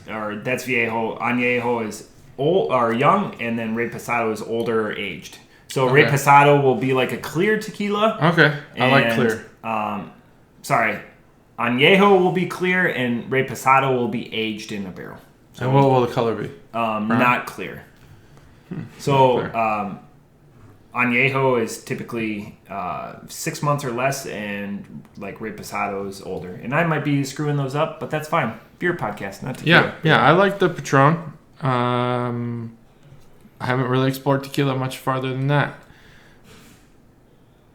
or that's Viejo. Añejo is old or young, and then Reposado is older or aged. So Okay. Reposado will be like a clear tequila. Okay, I like clear. Añejo will be clear, and Reposado will be aged in a barrel. And what will the color be? Not clear. So Añejo is typically 6 months or less, and like Reposado is older. And I might be screwing those up, but that's fine. Beer podcast, not tequila. Yeah. I like the Patron. I haven't really explored tequila much farther than that.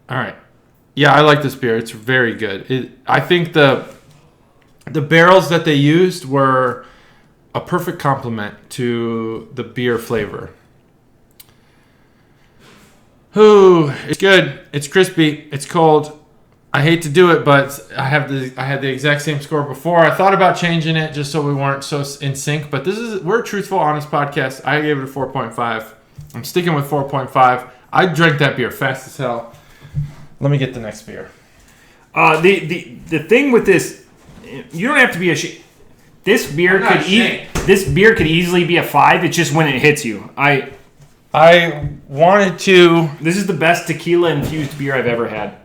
All right. Yeah, I like this beer. It's very good. I think the barrels that they used were a perfect complement to the beer flavor. Ooh, it's good. It's crispy. It's cold. I hate to do it, but I had the exact same score before. I thought about changing it just so we weren't so in sync, but we're a truthful, honest podcast. I gave it a 4.5. I'm sticking with 4.5. I drank that beer fast as hell. Let me get the next beer. The thing with this, you don't have to be ashamed. This beer could easily be a 5. It's just when it hits you. I wanted to... This is the best tequila infused beer I've ever had.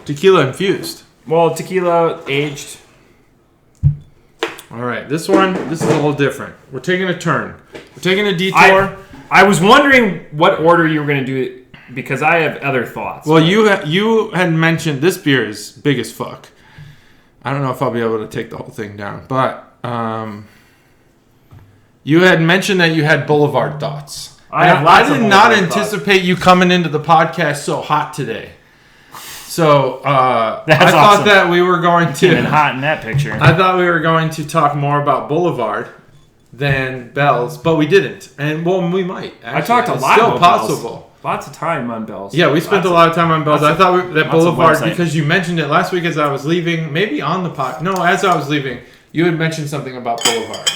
Tequila infused. Well, tequila aged. All right, this is a little different. We're taking a turn. We're taking a detour. I was wondering what order you were going to do it, because I have other thoughts. Well, you had mentioned this beer is big as fuck. I don't know if I'll be able to take the whole thing down, but you had mentioned that you had Boulevard thoughts. I did not anticipate you coming into the podcast so hot today. So I thought that we were going to... Even hot in that picture. I thought we were going to talk more about Boulevard than Bell's, but we didn't. And, well, we might. Actually. I talked a lot about possible. Bell's. Lots of time on Bell's. Yeah, we spent a lot of time on Bell's. I thought that Boulevard, website. because you mentioned it last week as I was leaving, maybe on the pod. No, as I was leaving, you had mentioned something about Boulevard.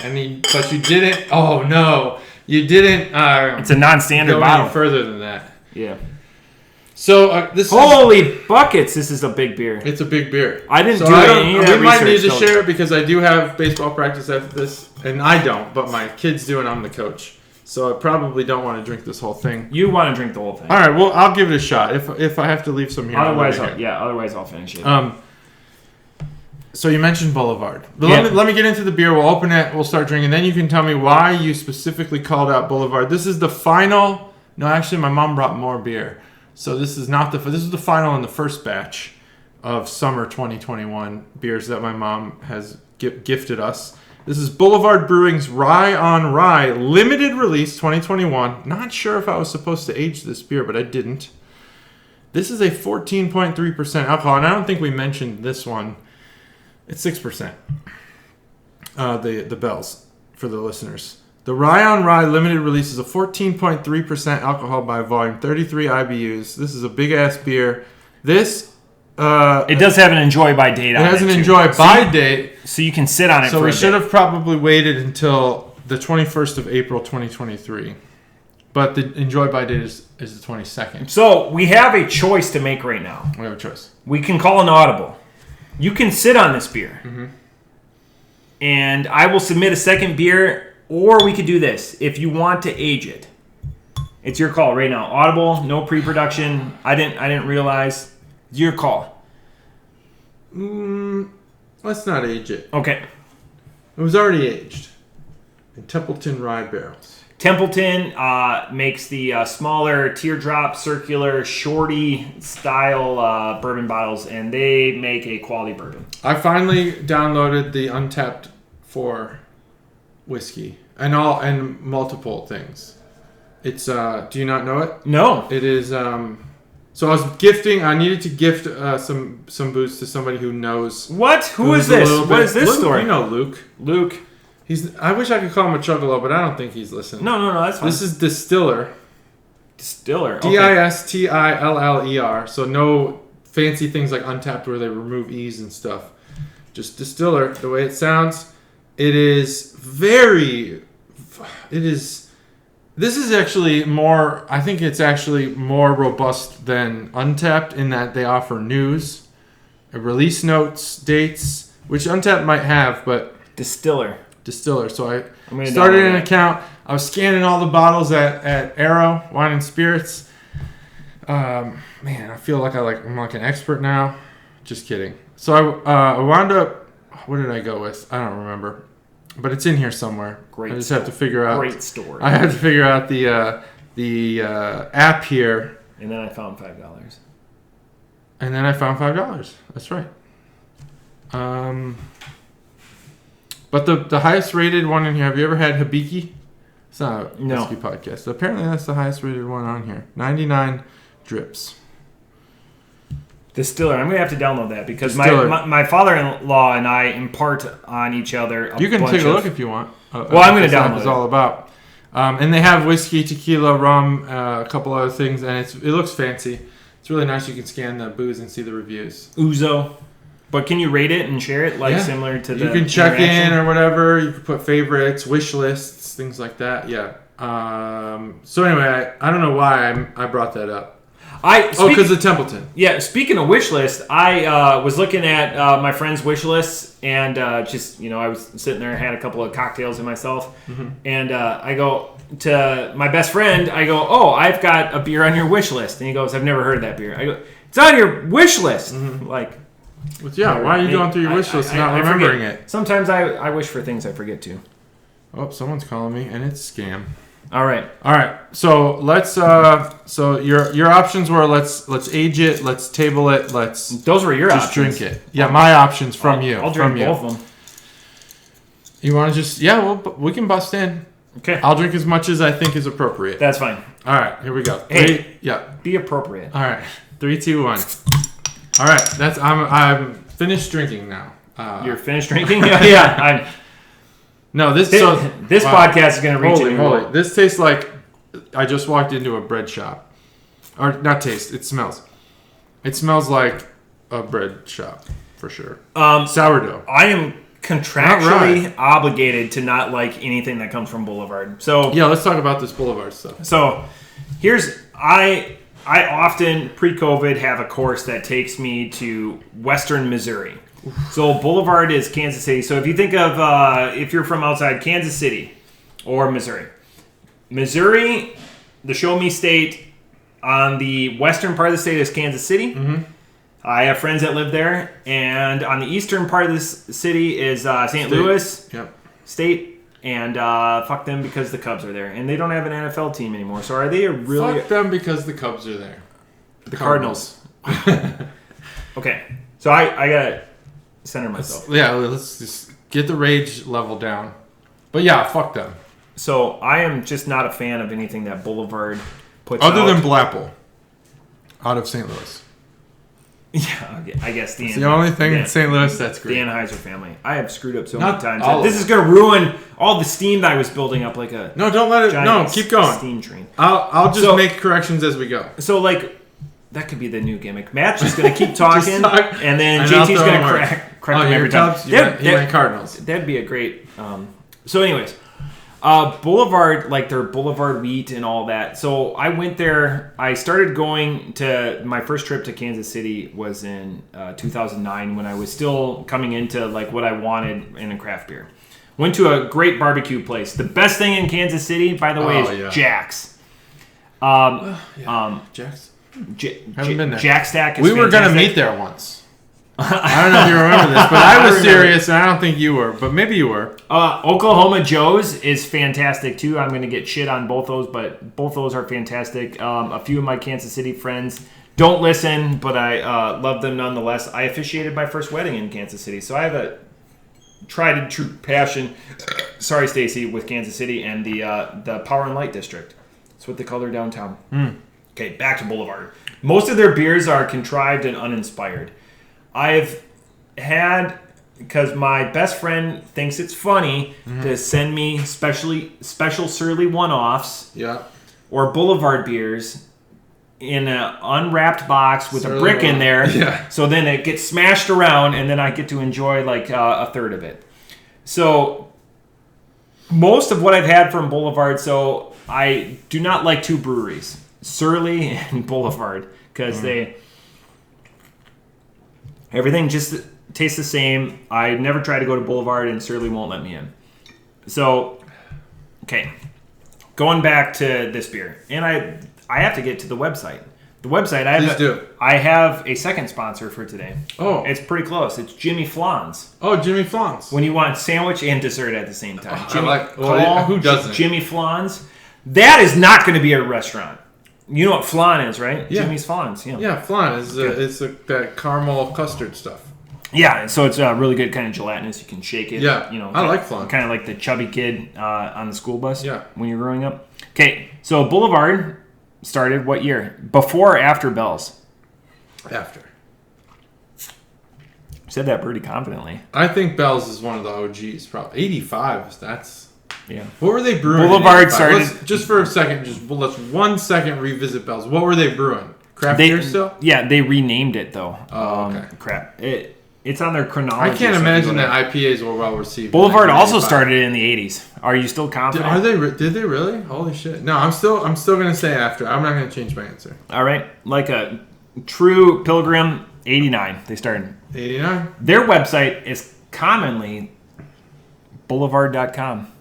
But you didn't... Oh, no. You didn't... it's a non-standard go bottle. any further than that. Yeah. So this Holy buckets! This is a big beer. It's a big beer. I didn't do any of that We might need to research, share it because I do have baseball practice after this, and I don't, but my kids do, and I'm the coach. So I probably don't want to drink this whole thing. You want to drink the whole thing. All right, well, I'll give it a shot. If I have to leave some here. Otherwise I'll finish it. So you mentioned Boulevard. But Yeah. let me get into the beer. We'll open it. We'll start drinking. Then you can tell me why you specifically called out Boulevard. This is the final. No, actually, my mom brought more beer. So this is not this is the final in the first batch of summer 2021 beers that my mom has gifted us. This is Boulevard Brewing's Rye on Rye limited release 2021. Not sure if I was supposed to age this beer, but I didn't. This is a 14.3% alcohol, and I don't think we mentioned this one. It's 6%. The Bells for the listeners. The Rye on Rye limited release is a 14.3% alcohol by volume, 33 IBUs. This is a big ass beer. This it does have an enjoy by date on it. It has an too. enjoy by date. So you can sit on it So for we a should bit. have probably waited until the 21st of April 2023. But the enjoy by date is the 22nd. So we have a choice to make right now. We have a choice. We can call an audible. You can sit on this beer. Mm-hmm. And I will submit a second beer. Or we could do this if you want to age it. It's your call right now. Audible, no pre-production. I didn't realize. It's your call. Let's not age it. Okay. It was already aged in Templeton rye barrels. Templeton makes the smaller teardrop, circular, shorty style bourbon bottles, and they make a quality bourbon. I finally downloaded the Untapped 4 whiskey and multiple things. It's do you not know it? No. It is so I was gifting. I needed to gift some booze to somebody who knows. What? Who is this? What is this Luke, story? You know Luke. Luke. I wish I could call him a chuggalo, but I don't think he's listening. No, that's fine. This is Distiller. Distiller. Okay. Distiller. So no fancy things like Untapped where they remove E's and stuff. Just Distiller. The way it sounds, it is very. This is actually more. I think it's actually more robust than Untapped in that they offer news, release notes, dates, which Untapped might have, but Distiller. So I started an account. I was scanning all the bottles at Arrow Wine and Spirits. Man, I feel like I'm like an expert now. Just kidding. So I wound up. What did I go with? I don't remember, but it's in here somewhere. Great. I just have to figure out. Great story. I had to figure out the app here. And then I found $5. And then I found $5. That's right. But the highest rated one in here. Have you ever had Hibiki? It's not a whiskey podcast. So apparently that's the highest rated one on here. 99 drips. Distiller. I'm gonna have to download that because my father-in-law and I impart on each other. You can take a look if you want. I'm gonna download. It's all about. And they have whiskey, tequila, rum, a couple other things, and it looks fancy. It's really nice. You can scan the booze and see the reviews. Ouzo. But can you rate it and share it similar to the You can check in or whatever. You can put favorites, wish lists, things like that. Yeah. So anyway, I don't know why I brought that up. Because of Templeton. Yeah, speaking of wish list, I was looking at my friend's wish lists and I was sitting there and had a couple of cocktails in myself. Mm-hmm. And I go to my best friend, I go, oh, I've got a beer on your wish list. And he goes, I've never heard of that beer. I go, it's on your wish list. Mm-hmm. Like, yeah, why are you going through your wish list and not remembering it? Sometimes I wish for things I forget to. Oh, someone's calling me, and it's scam. All right. So let's. So your options were let's age it, let's table it, let's. Those were your just options. Drink it. Yeah, my options from you. I'll drink both of them. You want to just? Yeah, well, we can bust in. Okay. I'll drink as much as I think is appropriate. That's fine. All right, here we go. Hey, yeah. Be appropriate. All right, 3, 2, 1. All right, I'm finished drinking now. You're finished drinking? Yeah. No, this podcast is going to reach holy. This tastes like I just walked into a bread shop. Or not taste, it smells. It smells like a bread shop, for sure. Sourdough. I am contractually obligated to not like anything that comes from Boulevard. So yeah, let's talk about this Boulevard stuff. So I often pre-COVID have a course that takes me to Western Missouri. So Boulevard is Kansas City. So if you think of if you're from outside Kansas City or Missouri, the Show Me State on the western part of the state is Kansas City. Mm-hmm. I have friends that live there, and on the eastern part of this city is St. Louis State. And fuck them because the Cubs are there, and they don't have an NFL team anymore. So are they really? Fuck them because the Cubs are there. The Cardinals. Okay, so I gotta center myself. Let's just get the rage level down. But yeah, fuck them. So I am just not a fan of anything that Boulevard puts out. Other than Blapple, out of St. Louis. Yeah, I guess it's the only thing in St. Louis that's great. The Anheuser family. I have screwed up so many times. This is going to ruin all the steam that I was building up like a don't let it. No, keep going. Steam train. I'll just make corrections as we go. So that could be the new gimmick. Matt's just going to keep talking, and then JT's going to correct him every time. You meant Cardinals. That'd be a great. So, anyways. Boulevard, like their Boulevard wheat and all that. So I went there. I started going to my first trip to Kansas City was in 2009 when I was still coming into like what I wanted in a craft beer. Went to a great barbecue place. The best thing in Kansas City, by the way, is Jack's. Jack's. Haven't been there. Jack Stack is we were going to meet there once. I don't know if you remember this, but I was serious, and I don't think you were, but maybe you were. Oklahoma Joe's is fantastic, too. I'm going to get shit on both those, but both those are fantastic. A few of my Kansas City friends don't listen, but I love them nonetheless. I officiated my first wedding in Kansas City, so I have a tried and true passion, sorry, Stacy, with Kansas City and the Power and Light District. That's what they call their downtown. Okay, back to Boulevard. Most of their beers are contrived and uninspired. I've had, because my best friend thinks it's funny to send me special Surly one-offs or Boulevard beers in an unwrapped box with a brick in there. Yeah. So then it gets smashed around, and then I get to enjoy like a third of it. So most of what I've had from Boulevard, so I do not like two breweries, Surly and Boulevard, because everything just tastes the same. I never try to go to Boulevard, and Surly won't let me in. So, okay. going back to this beer, and I have to get to the website. The website, I have a second sponsor for today. Oh. It's pretty close. It's Jimmy Flans. Oh, Jimmy Flans. When you want sandwich and dessert at the same time. Who doesn't? Jimmy Flans. That is not going to be a restaurant. You know what flan is, right? Yeah. Jimmy's Flans. Yeah, yeah, flan is that caramel custard stuff. Yeah, so it's really good, kind of gelatinous. You can shake it. Yeah, I like flan. Kind of like the chubby kid on the school bus. Yeah. When you're growing up. Okay, so Boulevard started what year? Before or after Bell's? After. Said that pretty confidently. I think Bell's is one of the OGs. Probably 85. That's. Yeah. What were they brewing? Boulevard started. Just for a second. Let's 1 second revisit Bell's. What were they brewing? Craft beer still? Yeah, they renamed it though. Oh, okay. Crap. It's on their chronology. I can't imagine that IPAs were well received. Boulevard also started in the 80s. Are you still confident? Did they really? Holy shit! No, I'm still gonna say after. I'm not gonna change my answer. All right, like a true pilgrim, 89. They started. 89. Their website is commonly boulevard.com.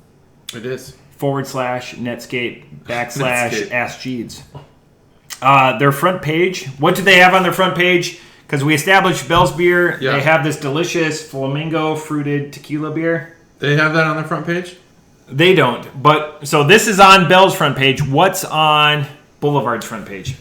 It is /Netscape / Ask Jeeves. Their front page. What do they have on their front page? Because we established Bell's beer. Yeah. They have this delicious flamingo fruited tequila beer. They have that on their front page? They don't. But so this is on Bell's front page. What's on Boulevard's front page?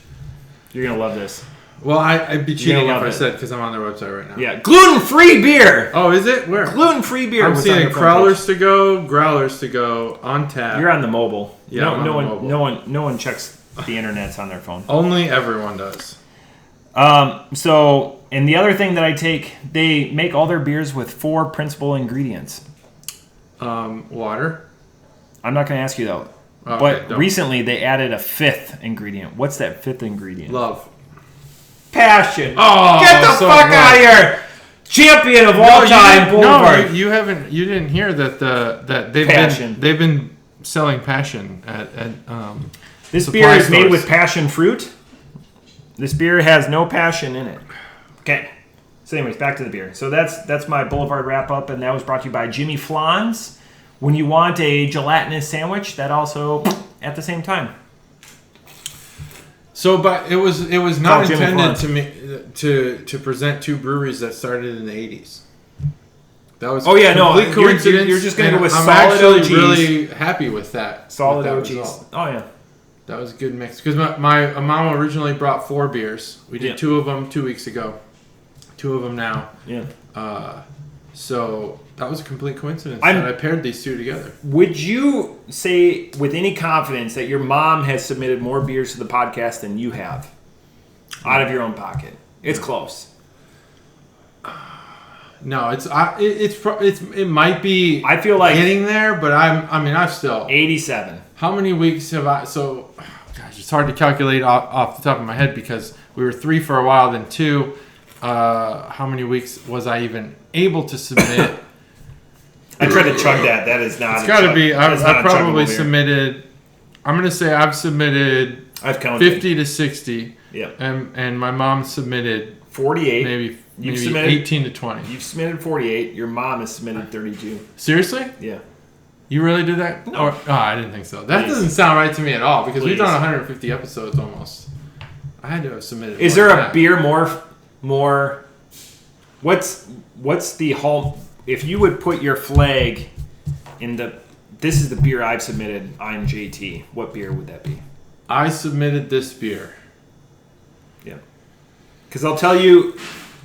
You're going to love this. Well, I'd be cheating if I said because I'm on their website right now. Yeah. Gluten-free beer. Oh, is it? Where? Gluten-free beer. I'm seeing Crowlers to go, Growlers to go, on tap. You're on the mobile. Yeah, no one checks the internets on their phone. Only everyone does. So, and the other thing that I take, they make all their beers with 4 principal ingredients. Water. I'm not going to ask you though. Okay, but recently they added a 5th ingredient. What's that 5th ingredient? Love. Passion. Oh, get the fuck out of here! Champion of all time, Boulevard. No, you didn't hear that they've been selling passion at this beer is made with passion fruit. This beer has no passion in it. Okay. So anyways, back to the beer. So that's my Boulevard wrap up, and that was brought to you by Jimmy Flans. When you want a gelatinous sandwich, that also at the same time. So, but it was not intended to present 2 breweries that started in the 80s. That was complete coincidence. You're just going to go with I'm solid actually OGs. Really happy with that. Solid that OGs. Result. Oh yeah. That was a good mix. Because my mom originally brought 4 beers. We did 2 of them 2 weeks ago. 2 of them now. Yeah. So that was a complete coincidence that I paired these 2 together. Would you say with any confidence that your mom has submitted more beers to the podcast than you have? Out of your own pocket. It's close. No, it might be. I feel like getting there, but I've still 87. How many weeks have I? So, gosh, it's hard to calculate off the top of my head because we were 3 for a while, then 2. How many weeks was I even able to submit? I tried to chug that. That is not. It's got to be. I've probably submitted. I'm gonna say I've submitted. I've counted 50 to 60. Yeah. And my mom submitted 48. Maybe submitted 18 to 20. You've submitted 48. Your mom has submitted 32. Seriously? Yeah. You really did that? No. I didn't think so. That doesn't sound right to me at all because we've done 150 episodes almost. I had to have submitted. Is there a beer more? What's the whole? If you would put your flag in this is the beer I've submitted. I'm JT. What beer would that be? I submitted this beer. Yeah. Because I'll tell you,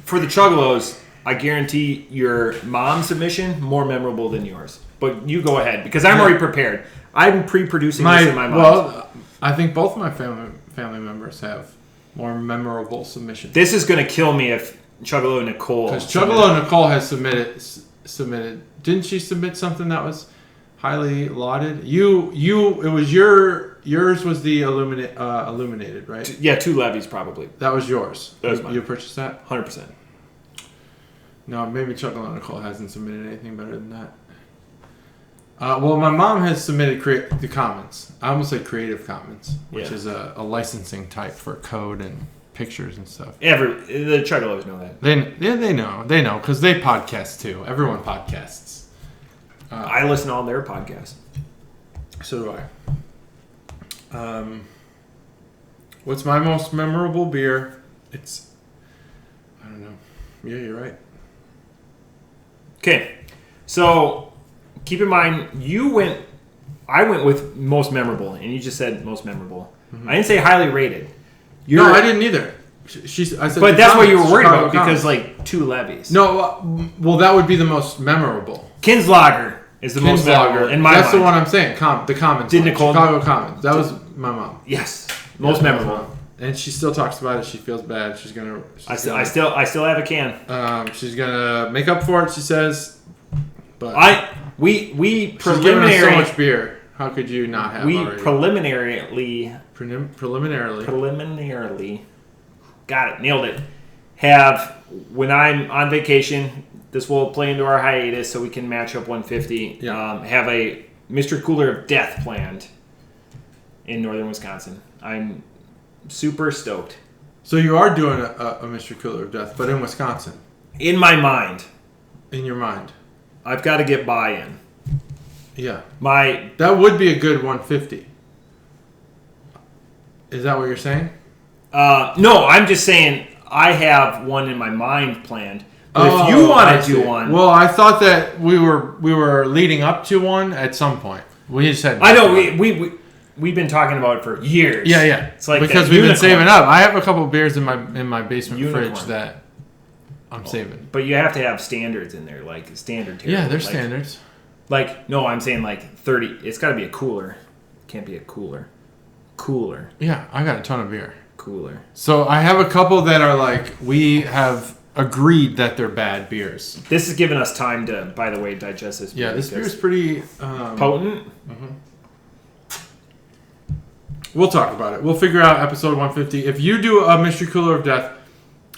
for the Chuggalos, I guarantee your mom's submission more memorable than yours. But you go ahead because I'm already prepared. I'm pre-producing this in my mind. Well, I think both of my family members have more memorable submissions. This is going to kill me if Chuggalo Nicole. Because Chuggalo Nicole has submitted. Didn't she submit something that was highly lauded? It was yours was the illuminated, right? Yeah, 2 levies probably. That was yours. That was mine. You purchased that? 100%. No, maybe Chuggalo Nicole hasn't submitted anything better than that. Well, my mom has submitted the Commons. I almost said Creative Commons, which is a licensing type for code and pictures and stuff. The Chuggalos know that. They know because they podcast too. Everyone podcasts. I listen to all their podcasts. So do I. What's my most memorable beer? I don't know. Yeah, you're right. Okay, so keep in mind, I went with most memorable, and you just said most memorable. Mm-hmm. I didn't say highly rated. No, I didn't either. I said, but that's what you were worried Chicago about because like 2 levies. No, well, that would be the most memorable. Kinslager is the most memorable in my mind. That's the one I'm saying. The Commons. Chicago Commons. That was my mom. Yes, most memorable. And she still talks about it. She feels bad. I still have a can. She's gonna make up for it. She says. But we she's given us so much beer. How could you not have? We already? preliminarily. Got it. Nailed it. When I'm on vacation, this will play into our hiatus so we can match up 150. Yeah. Have a Mr. Cooler of Death planned in northern Wisconsin. I'm super stoked. So you are doing a Mr. Cooler of Death, but in Wisconsin. In my mind. In your mind. I've got to get buy-in. Yeah. That would be a good 150. Is that what you're saying? No, I'm just saying I have one in my mind planned. But if you want to do one, well, I thought that we were leading up to one at some point. We just had. I know we've been talking about it for years. Yeah. It's like because we've been saving up. I have a couple beers in my basement fridge that I'm saving. But you have to have standards in there, like standard tier. Yeah, there's standards. Like no, I'm saying like 30. It's got to be a cooler. Can't be a cooler. Cooler. Yeah, I got a ton of beer. Cooler. So I have a couple that are like we have agreed that they're bad beers. This has given us time to, by the way, digest this beer. Yeah, this beer is pretty potent. Mm-hmm. We'll talk about it. We'll figure out episode 150. If you do a Mystery Cooler of Death,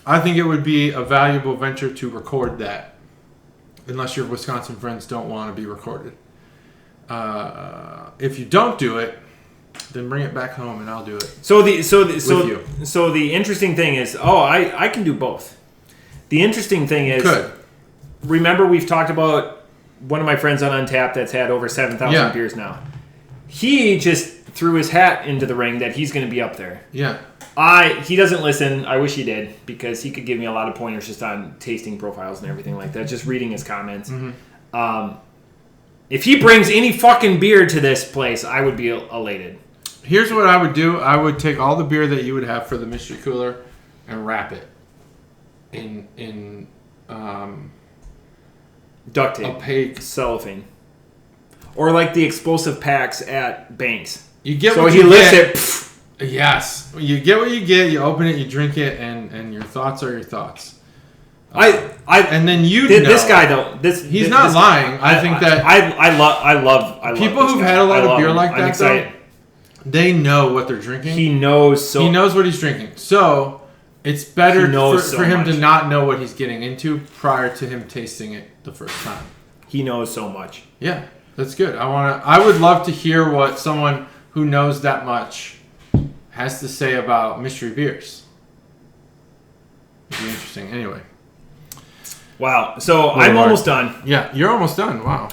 I think it would be a valuable venture to record that. Unless your Wisconsin friends don't want to be recorded. If you don't do it, then bring it back home and I'll do it. So the interesting thing is, I can do both. The interesting thing is, remember we've talked about one of my friends on Untapped that's had over 7,000 beers now. He just threw his hat into the ring that he's going to be up there. Yeah. He doesn't listen. I wish he did because he could give me a lot of pointers just on tasting profiles and everything like that. Just reading his comments. Mm-hmm. If he brings any fucking beer to this place, I would be elated. Here's what I would do. I would take all the beer that you would have for the mystery cooler and wrap it in duct tape, opaque cellophane, or like the explosive packs at Banks. You get so what he you lifts get. it. Pff. Yes, you get what you get. You open it, you drink it, and your thoughts are your thoughts. And then this guy though. He's not lying. I think that I love people who've had a lot of beer like that. Though, they know what they're drinking. He knows what he's drinking. So it's better for him to not know what he's getting into prior to him tasting it the first time. He knows so much. Yeah, that's good. I would love to hear what someone who knows that much has to say about mystery beers. It'd be interesting. Anyway. Wow. So I'm almost done. Yeah, you're almost done. Wow.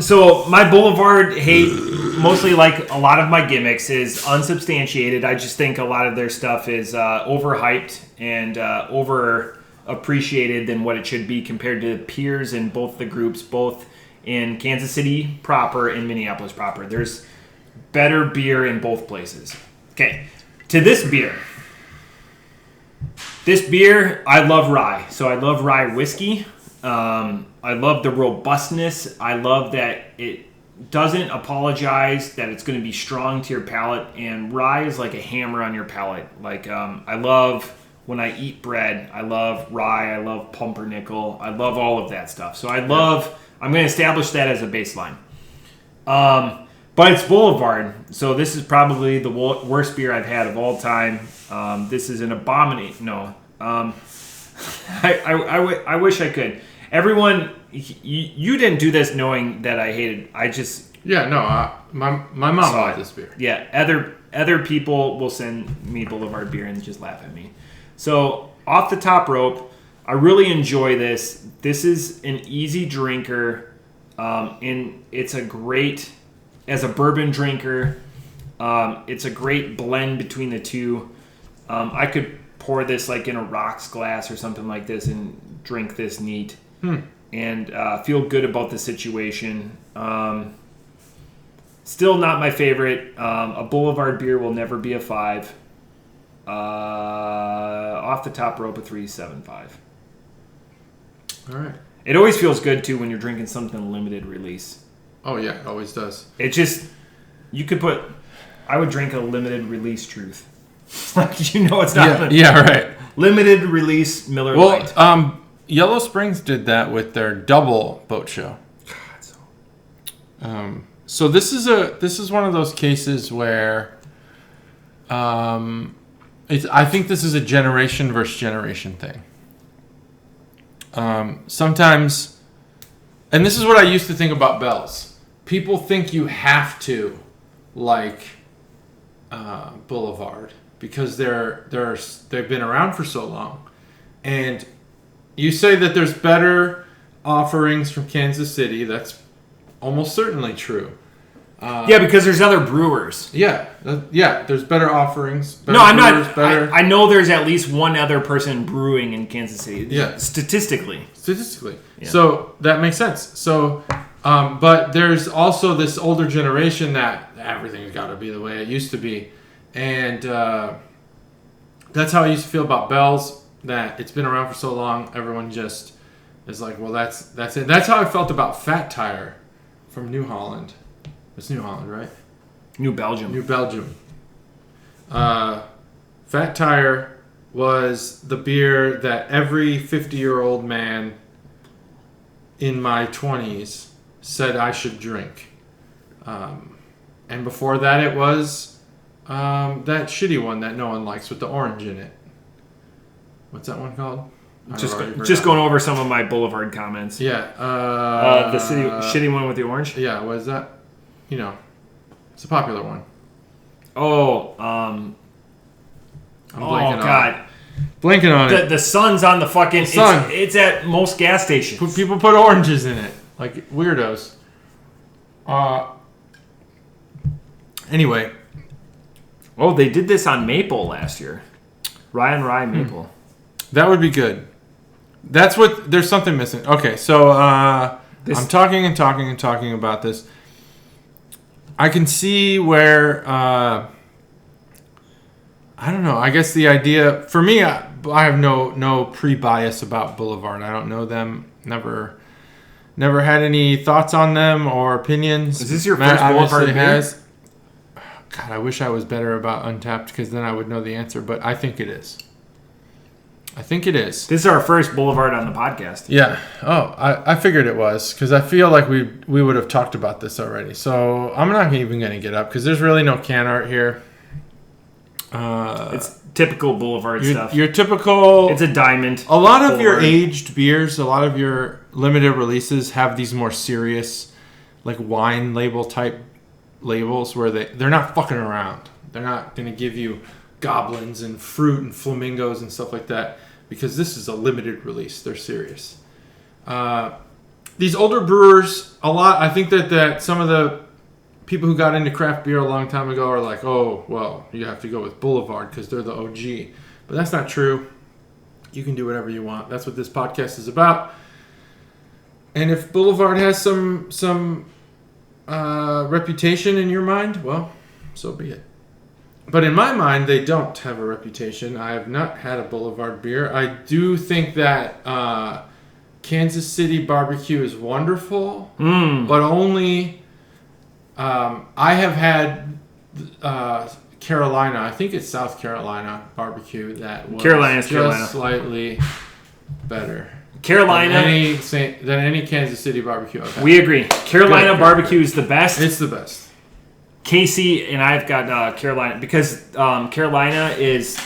So my Boulevard hate, mostly like a lot of my gimmicks, is unsubstantiated. I just think a lot of their stuff is overhyped and over appreciated than what it should be compared to peers in both the groups, both in Kansas City proper and Minneapolis proper. There's better beer in both places. Okay, to this beer. This beer, I love rye. So I love rye whiskey. I love the robustness. I love that it doesn't apologize that it's going to be strong to your palate. And rye is like a hammer on your palate. Like I love when I eat bread. I love rye. I love pumpernickel. I love all of that stuff. So I'm going to establish that as a baseline. But it's Boulevard, so this is probably the worst beer I've had of all time. This is an abomination. No, I wish I could. Everyone, you didn't do this knowing that I hated. I just my mom liked this beer. Yeah, other people will send me Boulevard beer and just laugh at me. So off the top rope, I really enjoy this. This is an easy drinker, and it's a great. As a bourbon drinker, It's a great blend between the two. I could pour this like in a rocks glass or something like this and drink this neat and feel good about the situation. Still not my favorite. A Boulevard beer will never be a 5. Off the top rope, a 3.75. All right. It always feels good too when you're drinking something limited release. Oh yeah, it always does. It just I would drink a limited release Truth. It's not. Yeah, right. Limited release Miller Lite. Yellow Springs did that with their double boat show. So this is one of those cases where, I think this is a generation versus generation thing. Sometimes, and this is what I used to think about Bell's. People think you have to like Boulevard because they've been around for so long, and you say that there's better offerings from Kansas City. That's almost certainly true. Because there's other brewers. There's better offerings. I'm not. I know there's at least one other person brewing in Kansas City. Yeah, statistically. Yeah. So that makes sense. So, but there's also this older generation that everything's got to be the way it used to be, and that's how I used to feel about Bell's. That it's been around for so long, everyone just is like, well, that's it. That's how I felt about Fat Tire from New Holland. It's New Holland, right? New Belgium. Fat Tire was the beer that every 50-year-old man in my 20s said I should drink. And before that, it was that shitty one that no one likes with the orange in it. What's that one called? Just going over some of my Boulevard comments. Yeah. The shitty one with the orange? Yeah, what is that? It's a popular one. Oh, I'm blanking God. Blanking on it. The sun's on the fucking... It's at most gas stations. People put oranges in it. Like weirdos. Anyway. Oh, they did this on Maple last year. Rye Maple. That would be good. There's something missing. Okay, so I'm talking about this. I can see where, I don't know, I guess the idea, for me, I have no pre-bias about Boulevard. I don't know them, never had any thoughts on them or opinions. Is this your first Boulevard beer? God, I wish I was better about Untapped because then I would know the answer, but I think it is. This is our first Boulevard on the podcast. Yeah. Oh, I figured it was because I feel like we would have talked about this already. So I'm not even going to get up because there's really no can art here. It's typical Boulevard stuff. Your typical... It's a diamond. A lot of your aged beers, a lot of your limited releases have these more serious, like wine label type labels where they're not fucking around. They're not going to give you goblins and fruit and flamingos and stuff like that. Because this is a limited release. They're serious. These older brewers, I think that some of the people who got into craft beer a long time ago are like, oh, well, you have to go with Boulevard because they're the OG. But that's not true. You can do whatever you want. That's what this podcast is about. And if Boulevard has some reputation in your mind, well, so be it. But in my mind, they don't have a reputation. I have not had a Boulevard beer. I do think that Kansas City barbecue is wonderful, but only I have had Carolina. I think it's South Carolina barbecue that was just slightly better. Carolina than any Kansas City barbecue I've had. We agree. Carolina barbecue is the best. It's the best. Casey and I've got Carolina because Carolina is...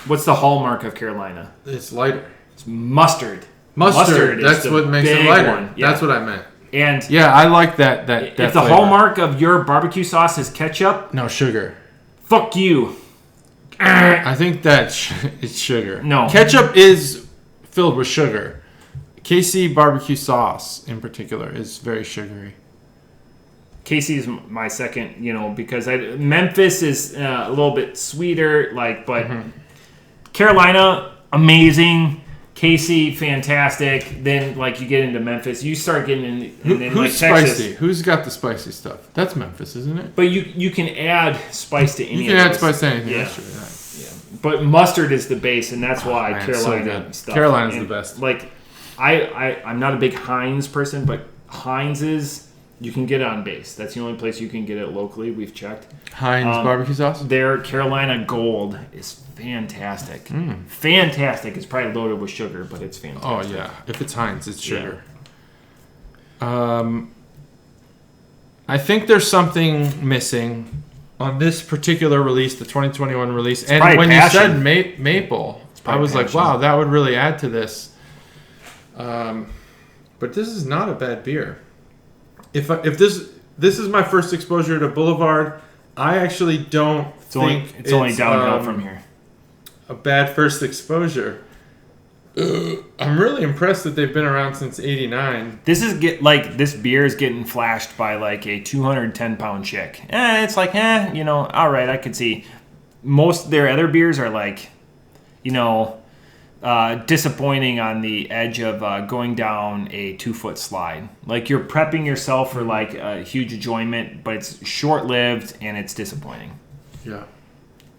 What's the hallmark of Carolina? It's lighter. It's mustard. Mustard. That's what makes it lighter. Yeah. That's what I meant. And yeah, I like that if that the flavor. Hallmark of your barbecue sauce is ketchup... No, sugar. Fuck you. I think that it's sugar. No. Ketchup is filled with sugar. KC barbecue sauce, in particular, is very sugary. Casey's my second, because Memphis is a little bit sweeter, but Carolina, amazing. Casey, fantastic. Then, you get into Memphis, you start getting in. Who's Texas. spicy? Who's got the spicy stuff? That's Memphis, isn't it? But you can add spice to any. You can add spice to anything. Yeah. That's true. Yeah. But mustard is the base, and that's why Man, Carolina so stuff. Carolina's the best. I'm not a big Heinz person, but Heinz's you can get it on base. That's the only place you can get it locally. We've checked. Heinz barbecue sauce. Their Carolina Gold is fantastic. Fantastic. It's probably loaded with sugar, but it's fantastic. Oh yeah, if it's Heinz, it's sugar. Yeah. I think there's something missing on this particular release, the 2021 release. It's and when passion. you said maple, I was passion. like, wow, that would really add to this. But this is not a bad beer. If this is my first exposure to Boulevard, I actually don't think it's only downhill from here. A bad first exposure. I'm really impressed that they've been around since '89. This beer is getting flashed by a 210-pound chick. It's all right. I could see most of their other beers are disappointing on the edge of going down a 2-foot slide. You're prepping yourself for a huge enjoyment, but it's short-lived and it's disappointing. Yeah,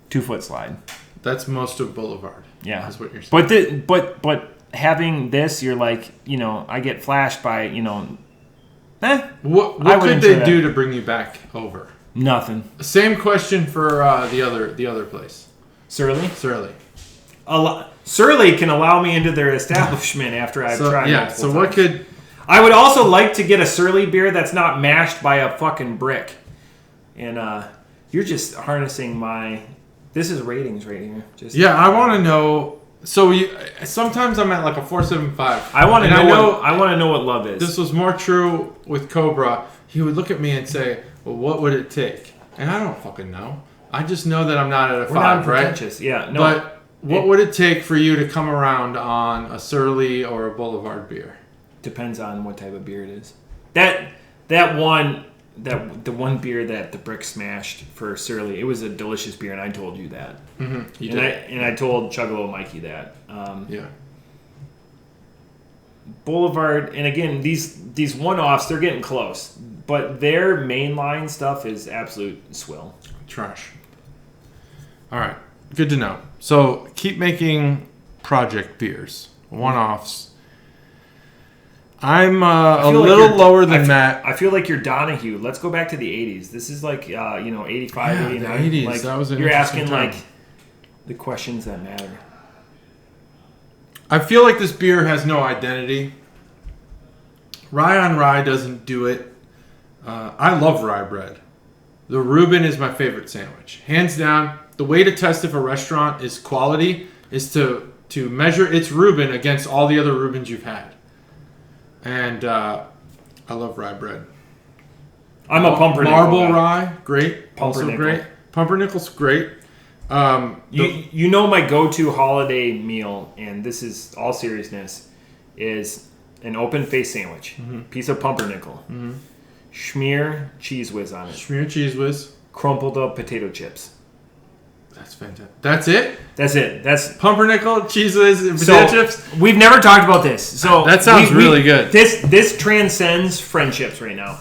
2-foot slide. That's most of Boulevard. Yeah, is what you're saying. But having this, you're I get flashed by What could they do to bring you back over? Nothing. Same question for the other place. Surly. Surly can allow me into their establishment after I've tried. Yeah. So what could? I would also like to get a Surly beer that's not mashed by a fucking brick. And you're just harnessing my. This is ratings right here. I want to know. So sometimes I'm at a 4.75. I want to know. I want to know what love is. This was more true with Cobra. He would look at me and say, "Well, what would it take?" And I don't fucking know. I just know that I'm not at a 5, right? Yeah. No. But what would it take for you to come around on a Surly or a Boulevard beer? Depends on what type of beer it is. The one beer that the brick smashed for Surly, it was a delicious beer, and I told you that. Mm-hmm. You did. I told Chuggalo Mikey that. Yeah. Boulevard, and again, these one-offs, they're getting close, but their mainline stuff is absolute swill. Trash. All right. Good to know. So keep making project beers, one-offs. I'm a little lower than that. I feel like you're Donahue. Let's go back to the 80s. This is 85, 89. The 80s. That was an you're asking time. The questions that matter. I feel like this beer has no identity. Rye on rye doesn't do it. I love rye bread. The Reuben is my favorite sandwich. Hands down, the way to test if a restaurant is quality is to measure its Reuben against all the other Reubens you've had. And I love rye bread. I'm a pumpernickel Marble guy. rye, great. Also great. Pumpernickel's great. You know my go-to holiday meal, and this is all seriousness, is an open-faced sandwich. Mm-hmm. Piece of pumpernickel. Mm-hmm. Schmear cheese whiz on it. Schmear cheese whiz. Crumpled up potato chips. That's fantastic. That's it? That's it. That's pumpernickel, cheese whiz, and potato chips? We've never talked about this. So that sounds really good. This transcends friendships right now,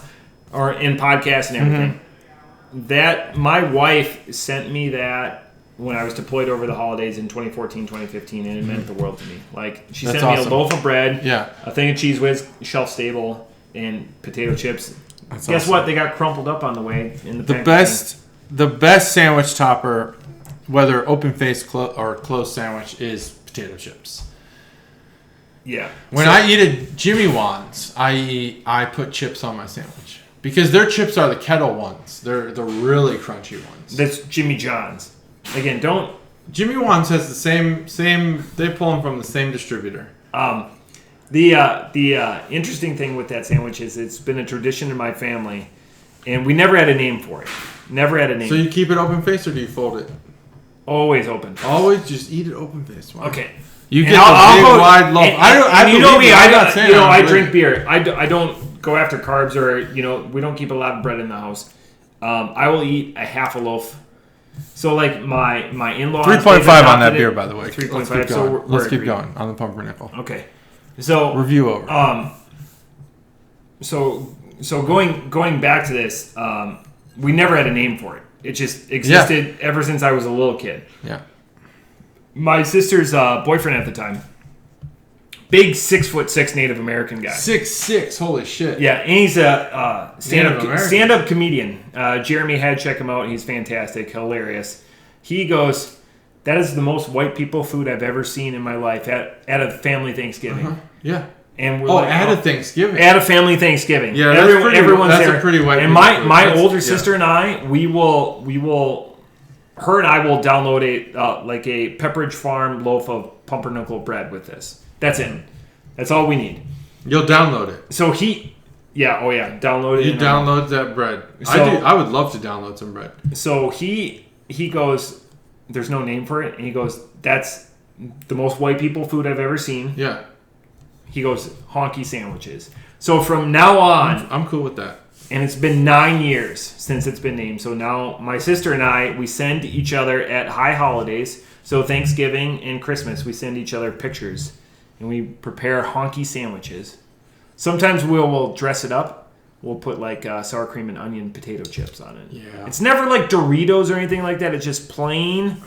or in podcasts and everything. Mm-hmm. That my wife sent me that when I was deployed over the holidays in 2014, 2015, and it meant the world to me. She sent me a loaf of bread, a thing of cheese whiz, shelf stable, and potato chips. That's Guess awesome. what? They got crumpled up on the way in the the best sandwich topper, whether open faced or closed sandwich, is potato chips. Yeah. When I eat at Jimmy Wan's, I put chips on my sandwich because their chips are the kettle ones. They're the really crunchy ones. That's Jimmy John's. Again, don't. Jimmy Wan's has the same. They pull them from the same distributor. The interesting thing with that sandwich is it's been a tradition in my family, and we never had a name for it. Never had a name. So you keep it open faced or do you fold it? Always open. Always just eat it open faced. Wow. Okay. You get the big wide loaf. I drink beer. I don't go after carbs or, we don't keep a lot of bread in the house, I will eat a half a loaf. So like my in-laws, 3.5 on that beer, by the way. 3.5. Let's keep going on the pumpernickel. Okay. So review over. So going back to this, we never had a name for it. It just existed ever since I was a little kid. Yeah. My sister's boyfriend at the time, big 6'6" Native American guy. 6'6", holy shit. Yeah, and he's a stand-up comedian. Jeremy had check him out. He's fantastic, hilarious. He goes, "That is the most white people food I've ever seen in my life at a family Thanksgiving." Uh-huh. Yeah. And we're at a Thanksgiving. At a family Thanksgiving. Yeah, everyone's that's there. A pretty white. And my older sister and I, we will. Her and I will download a Pepperidge Farm loaf of pumpernickel bread with this. That's it. That's all we need. You'll download it. So download it. You download that bread. So, I would love to download some bread. So he goes, there's no name for it, and he goes, that's the most white people food I've ever seen. Yeah. He goes, honky sandwiches. So from now on, I'm cool with that. And it's been 9 years since it's been named. So now my sister and I, we send each other at high holidays. So Thanksgiving and Christmas, we send each other pictures. And we prepare honky sandwiches. Sometimes we'll dress it up. We'll put like sour cream and onion potato chips on it. Yeah. It's never like Doritos or anything like that. It's just plain,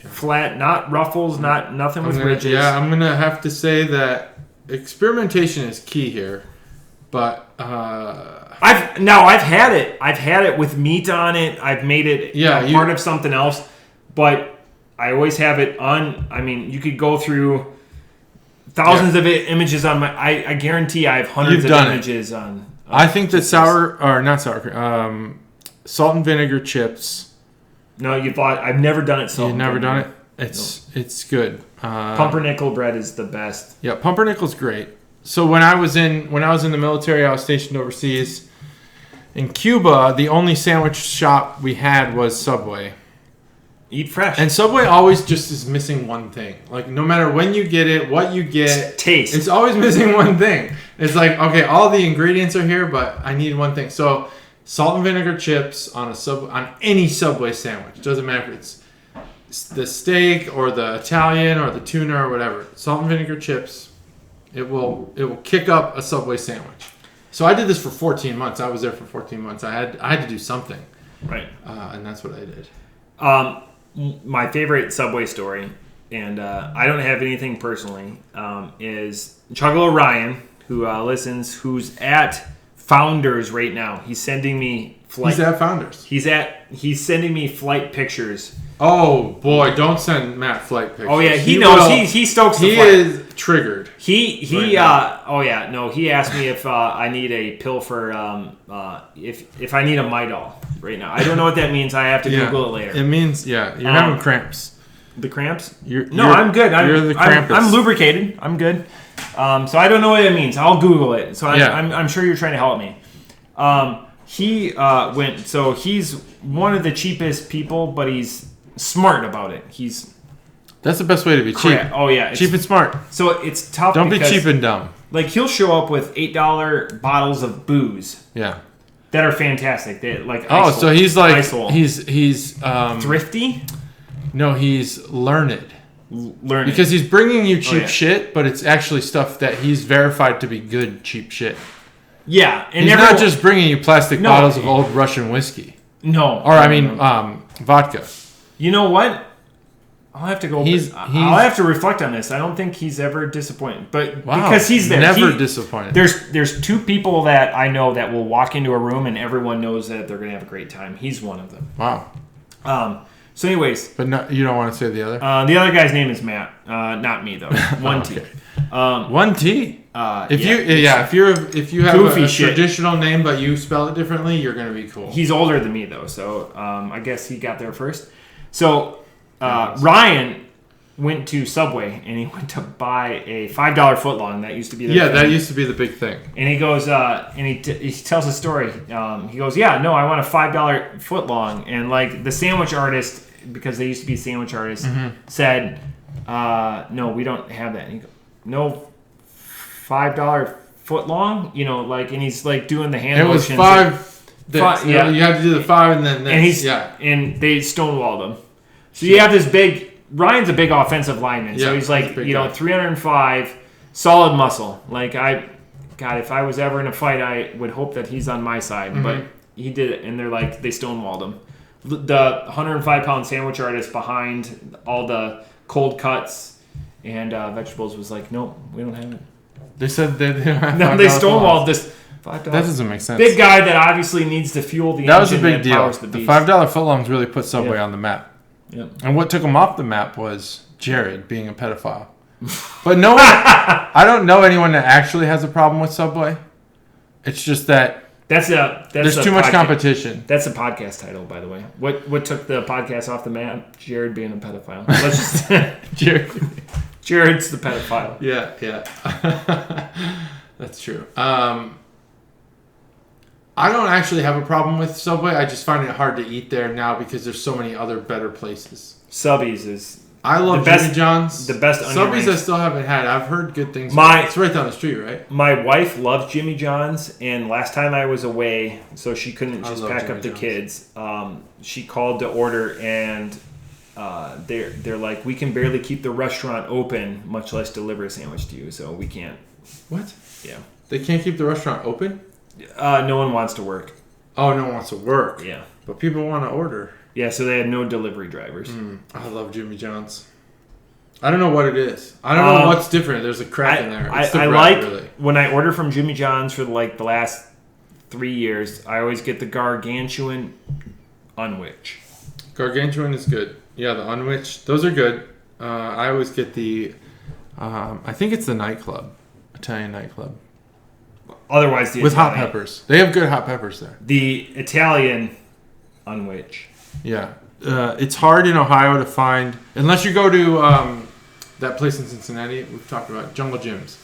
flat, not ruffles, nothing with ridges. Yeah, I'm going to have to say that experimentation is key here. But I've had it. I've had it with meat on it. I've made it part of something else. But I always have it on. I mean, you could go through thousands of images on my. I guarantee I have hundreds of images on. I think that salt and vinegar chips. No, I've never done it. You've never done it. It's good. Pumpernickel bread is the best. Yeah, pumpernickel's great. So when I was in the military, I was stationed overseas. In Cuba, the only sandwich shop we had was Subway. Eat fresh. And Subway always just is missing one thing. Like, no matter when you get it, what you get, taste. It's always missing one thing. It's like, okay, all the ingredients are here, but I need one thing. So salt and vinegar chips on any Subway sandwich. Doesn't matter if it's the steak or the Italian or the tuna or whatever. Salt and vinegar chips. It will kick up a Subway sandwich. So I did this for 14 months. I was there for 14 months. I had to do something. Right. And that's what I did. My favorite Subway story, and I don't have anything personally, is Chuggalo Ryan, who listens, who's at Founders right now. He's sending me flight. He's at Founders. He's sending me flight pictures. Oh boy! Don't send Matt flight pictures. Oh yeah, he knows. He stokes the flight. He is triggered. He asked me if I need a pill for if I need a Midol right now. I don't know what that means. I have to Google it later. It means you're having cramps. The cramps? I'm good. You're the Krampus. I'm lubricated. I'm good. So I don't know what it means. I'll Google it. So I'm sure you're trying to help me. He went. So he's one of the cheapest people, but he's smart about it. That's the best way to be cheap. Oh yeah, cheap and smart. So it's tough. Don't be cheap and dumb. Like he'll show up with $8 bottles of booze. Yeah. That are fantastic. They like. So he's like he's thrifty. No, he's learned. Learned because he's bringing you cheap shit, but it's actually stuff that he's verified to be good cheap shit. Yeah, and he's not just bringing you plastic bottles of old Russian whiskey. No, vodka. You know what? I'll have to go. I'll have to reflect on this. I don't think he's ever disappointed, but because he's there, never disappointed. There's two people that I know that will walk into a room and everyone knows that they're gonna have a great time. He's one of them. Wow. So, anyways, but no, you don't want to say the other. The other guy's name is Matt. Not me though. One T. One T. If you have a traditional name but you spell it differently, you're gonna be cool. He's older than me though, so I guess he got there first. So Ryan went to Subway and he went to buy a $5 footlong that used to be there. That used to be the big thing. And he goes and he tells a story. He goes, I want a $5 footlong, and like the sandwich artist, because they used to be sandwich artists, said, no, we don't have that. And he goes, no, $5 foot long, and he's like doing the hand It was motions. 5. Yeah. You had to do the 5 and then this. And they stonewalled him. So you have this big. Ryan's a big offensive lineman, so he's like 305, solid muscle. Like if I was ever in a fight, I would hope that he's on my side. Mm-hmm. But he did it, and they stonewalled him. The 105-pound sandwich artist behind all the cold cuts and vegetables was like, no, we don't have it. They said they didn't have No, they stonewalled this $5. That doesn't make sense. Big guy that obviously needs to fuel the that was a engine big deal. The $5 footlongs really put Subway on the map. Yep. And what took him off the map was Jared being a pedophile. But no one, I don't know anyone that actually has a problem with Subway. It's just that there's too much competition. That's a podcast title, by the way. What took the podcast off the map? Jared being a pedophile. Jared's the pedophile. Yeah. That's true. I don't actually have a problem with Subway. I just find it hard to eat there now because there's so many other better places. Subby's is... I love Jimmy John's. The best onion Subby's rings. I still haven't had. I've heard good things. It's right down the street, right? My wife loves Jimmy John's, and last time I was away, so she couldn't just pack up the kids, she called to order, and they're like, we can barely keep the restaurant open, much less deliver a sandwich to you, so we can't. What? Yeah. They can't keep the restaurant open? No one wants to work. Oh, no one wants to work. Yeah. But people want to order. Yeah, so they had no delivery drivers. I love Jimmy John's. I don't know what it is. I don't know what's different. There's a crack in there. It's the bread, really. When I order from Jimmy John's for the last 3 years, I always get the gargantuan unwich. Gargantuan is good. Yeah, the unwich. Those are good. I always get the, I think it's the nightclub. Italian nightclub. Otherwise, with hot peppers. They have good hot peppers there. The Italian unwich. Yeah. It's hard in Ohio to find, unless you go to that place in Cincinnati we've talked about, Jungle Gyms.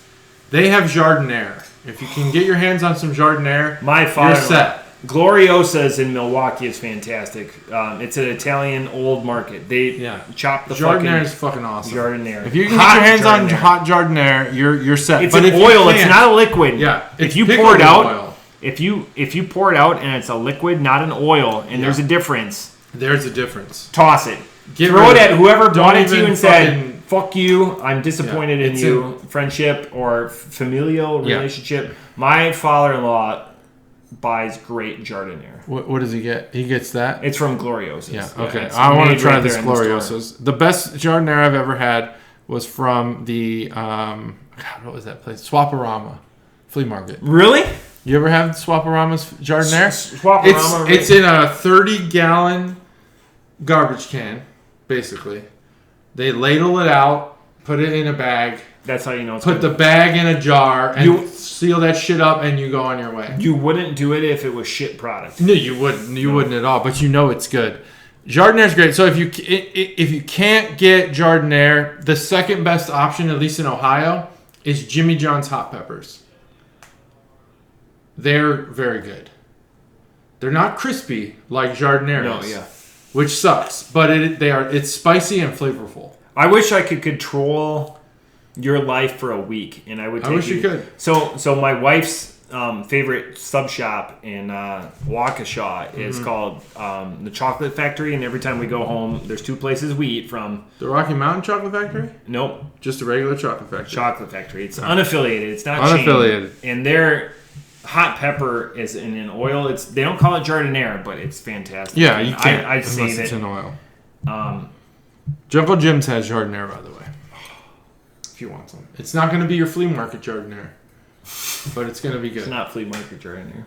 They have Jardiniere. If you can get your hands on some Jardiniere, you're set. Gloriosa's in Milwaukee is fantastic. It's an Italian old market. They chop the Jardiniere is fucking awesome. Jardiniere. If you can get your hands on hot Jardiniere, you're set. It's an oil. It's not a liquid. Yeah. If you pour it out, if you pour it out and it's a liquid, not an oil, and there's a difference. There's a difference. Toss it. Throw it at whoever brought it to you and said, "Fuck you. I'm disappointed in you." Friendship or familial relationship. My father-in-law buys great Jardiniere. What does he get? He gets that? It's from Gloriosa's. Yeah, okay. I want to try this Gloriosa's. The best Jardiniere I've ever had was from the, what was that place? Swaparama Flea Market. Really? You ever have Swaparama's Jardiniere? Swaparama. It's in a 30-gallon garbage can, basically. They ladle it out, put it in a bag. That's how you know it's Put the bag in a jar and seal that shit up, and you go on your way. You wouldn't do it if it was shit product. No, you wouldn't. You wouldn't at all. But you know it's good. Jardiniere's great. So if you can't get Jardiniere, the second best option, at least in Ohio, is Jimmy John's hot peppers. They're very good. They're not crispy like Jardiniere is. No, yeah. Which sucks, but it's spicy and flavorful. I wish I could control your life for a week, and I would. I wish you could. So my wife's favorite sub shop in Waukesha is called the Chocolate Factory, and every time we go home, there's two places we eat from. The Rocky Mountain Chocolate Factory? Nope, just a regular Chocolate Factory. Chocolate Factory. It's unaffiliated. It's not unaffiliated, and their hot pepper is in an oil. They don't call it Jardiniere, but it's fantastic. Yeah, you can't. I say unless that it's in oil. Jungle Jim's has Jardiniere, by the way. If you want some, it's not going to be your flea market Jardiniere, but it's going to be good. It's not flea market Jardiniere.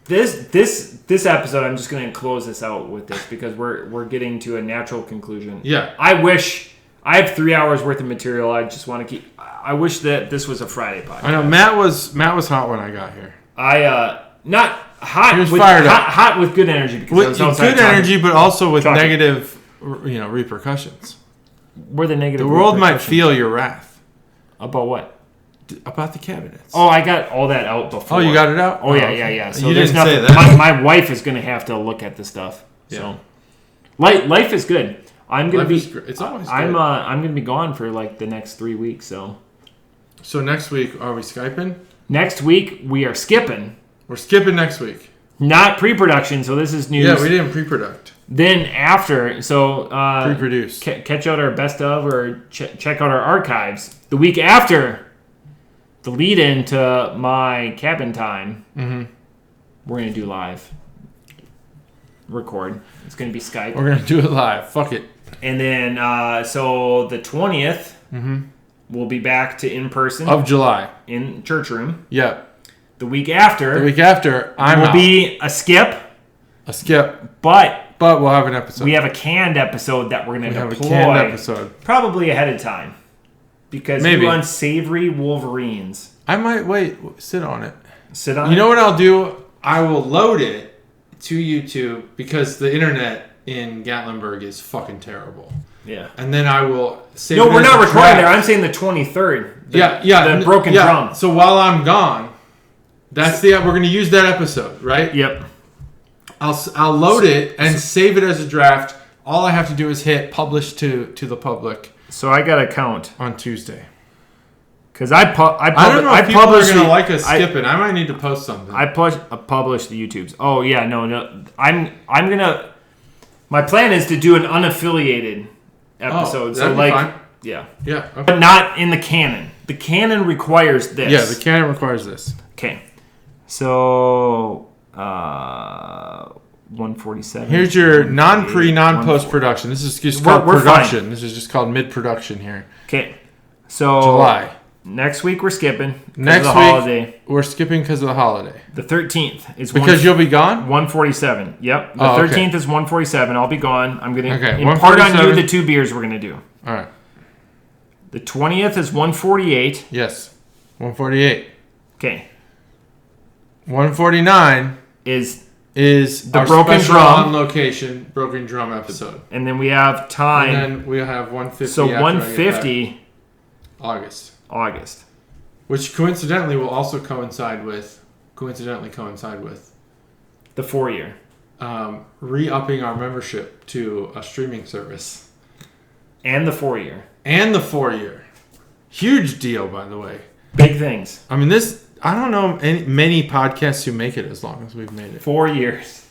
This episode, I'm just going to close this out with this because we're getting to a natural conclusion. Yeah, I have 3 hours worth of material. I just want to keep. I wish that this was a Friday podcast. I know Matt was hot when I got here. Not hot. He was with, fired up. Hot with good energy because with good energy, but also with negative, repercussions. Where the negative. The world might feel your wrath. About what? About the cabinets. Oh, I got all that out before. Oh, you got it out? Oh, yeah. So you didn't say that. My wife is going to have to look at the stuff. Yeah. So, life is good. I'm going to be. It's always good. I'm going to be gone for like the next 3 weeks. So So next week, are we Skyping? Next week, we are skipping. We're skipping next week. Not pre-production, so this is news. Yeah, we didn't pre-product. Then after, so... Pre-produce. Catch out our best of or check out our archives. The week after, the lead-in to my cabin time, we're going to do live. Record. It's going to be Skype. We're going to do it live. Fuck it. And then, so the 20th, we'll be back to in-person. Of July. In church room. Yeah. The week after. Will be a skip. A skip. But we'll have an episode. We have a canned episode that we're going to deploy. Have a canned episode. Probably ahead of time. Because Maybe. we run Savory Wolverines. I might sit on it. You know what I'll do? I will load it to YouTube because the internet in Gatlinburg is fucking terrible. Yeah. And then I will save No, it we're as not a recording track. there. I'm saying the 23rd. The broken drum. So while I'm gone, we're going to use that episode, right? Yep. I'll load it and save it as a draft. All I have to do is hit publish to the public. So I got to count on Tuesday. Because I don't know if people are going to like us skipping. I might need to post something. I publish the YouTubes. Oh yeah, no. I'm gonna. My plan is to do an unaffiliated episode. So like, fine. Yeah. Okay. But not in the canon. The canon requires this. Yeah, the canon requires this. Okay. So 147. Here's your non-post production. This is just called production. Fine. This is just called mid-production here. Okay. So July. Next week we're skipping. Next week holiday. We're skipping because of the holiday. The 13th is because you'll be gone. 147. Yep. The 13th is 147. I'll be gone. I'm gonna impart on you the 2 beers we're gonna do. All right. The 20th is 148. Yes. 148. Okay. 149 is the our broken drum on location broken drum episode. And then we have time. And then we'll have 150. So 150. August. Which coincidentally will also coincide with the 4-year. Re-upping our membership to a streaming service. And the 4-year. Huge deal, by the way. Big things. I mean, I don't know many podcasts who make it as long as we've made it. 4 years.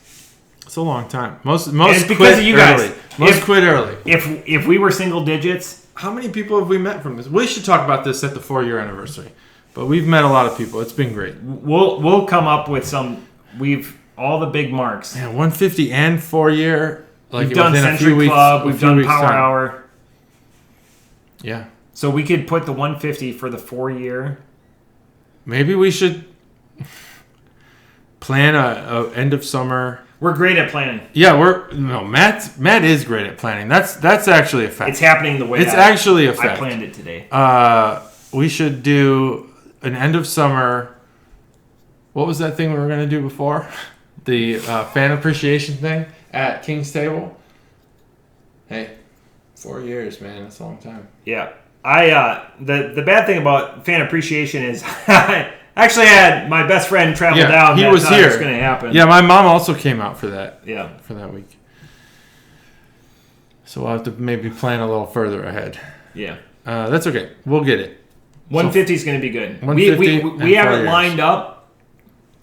It's a long time. Most it's because of you guys. Early. Most quit early. If we were single digits... How many people have we met from this? We should talk about this at the 4-year anniversary. But we've met a lot of people. It's been great. We'll come up with some... all the big marks. Yeah, 150 and 4-year. Like we've done Century Club. We've done Power Hour. Yeah. So we could put the 150 for the 4-year. Maybe we should plan a end of summer. We're great at planning. Yeah, Matt is great at planning. That's actually a fact. It's happening the way actually a fact. I planned it today. We should do an end of summer. What was that thing we were going to do before? The fan appreciation thing at King's Table. Hey, 4 years, man. That's a long time. Yeah. The bad thing about fan appreciation is I actually had my best friend travel down. He was here. It's going to happen. Yeah, my mom also came out for that. Yeah. For that week. So we'll have to maybe plan a little further ahead. Yeah. That's okay. We'll get it. 150 is going to be good. 150 we have it lined up.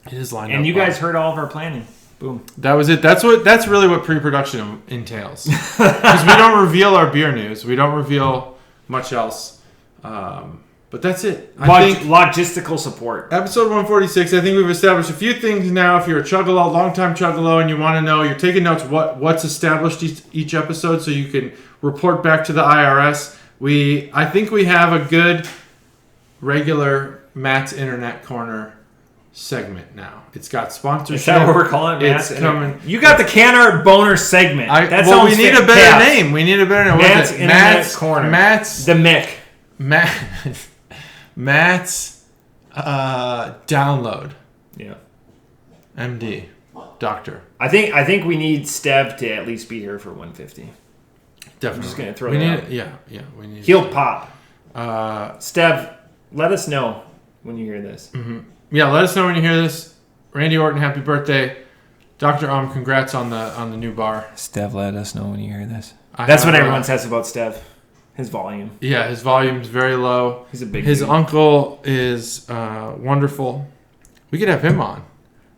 It is lined up. And you guys heard all of our planning. Boom. That was it. That's really what pre-production entails. Because we don't reveal our beer news. We don't reveal much else. But that's it. I think logistical support. Episode 146. I think we've established a few things now. If you're a Chuggalo, long-time Chuggalo, and you want to know, you're taking notes what's established each episode so you can report back to the IRS. I think we have a good regular Matt's Internet Corner segment now. It's got sponsorship. Is that what we're calling it? It's coming. You got the Canner Boner segment. We need a better name. We need a better name. Matt's Internet Corner. Matt's the Mick. Matt's download. Yeah. MD. Doctor. I think we need Stev to at least be here for 150. Definitely. I'm just going to throw that out. Yeah. We need. He'll pop. Stev, let us know when you hear this. Mm-hmm. Yeah, let us know when you hear this. Randy Orton, happy birthday. Dr. Congrats on the new bar. Stev, let us know when you hear this. That's what everyone says about Stev. His volume. Yeah, his volume's very low. He's a big His dude. uncle is wonderful. We could have him on.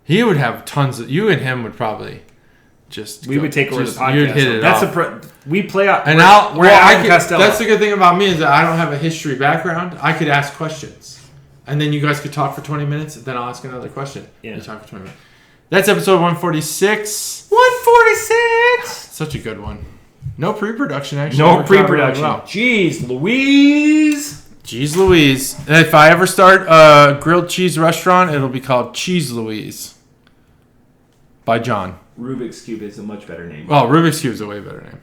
He would have tons of... You and him would probably just... We would take over the podcast. You'd hit it That's off. we play out... And we're Adam Costello. that's the good thing about me is that I don't have a history background. I could ask questions. And then you guys could talk for 20 minutes. Then I'll ask another question. Yeah. You talk for 20 minutes. That's episode 146. 146! Such a good one. No pre-production, actually. No Worked out pre-production. really well. Jeez Louise! Jeez Louise. If I ever start a grilled cheese restaurant, it'll be called Cheese Louise. By John. Rubik's Cube is a much better name. Well, Rubik's Cube is a way better name.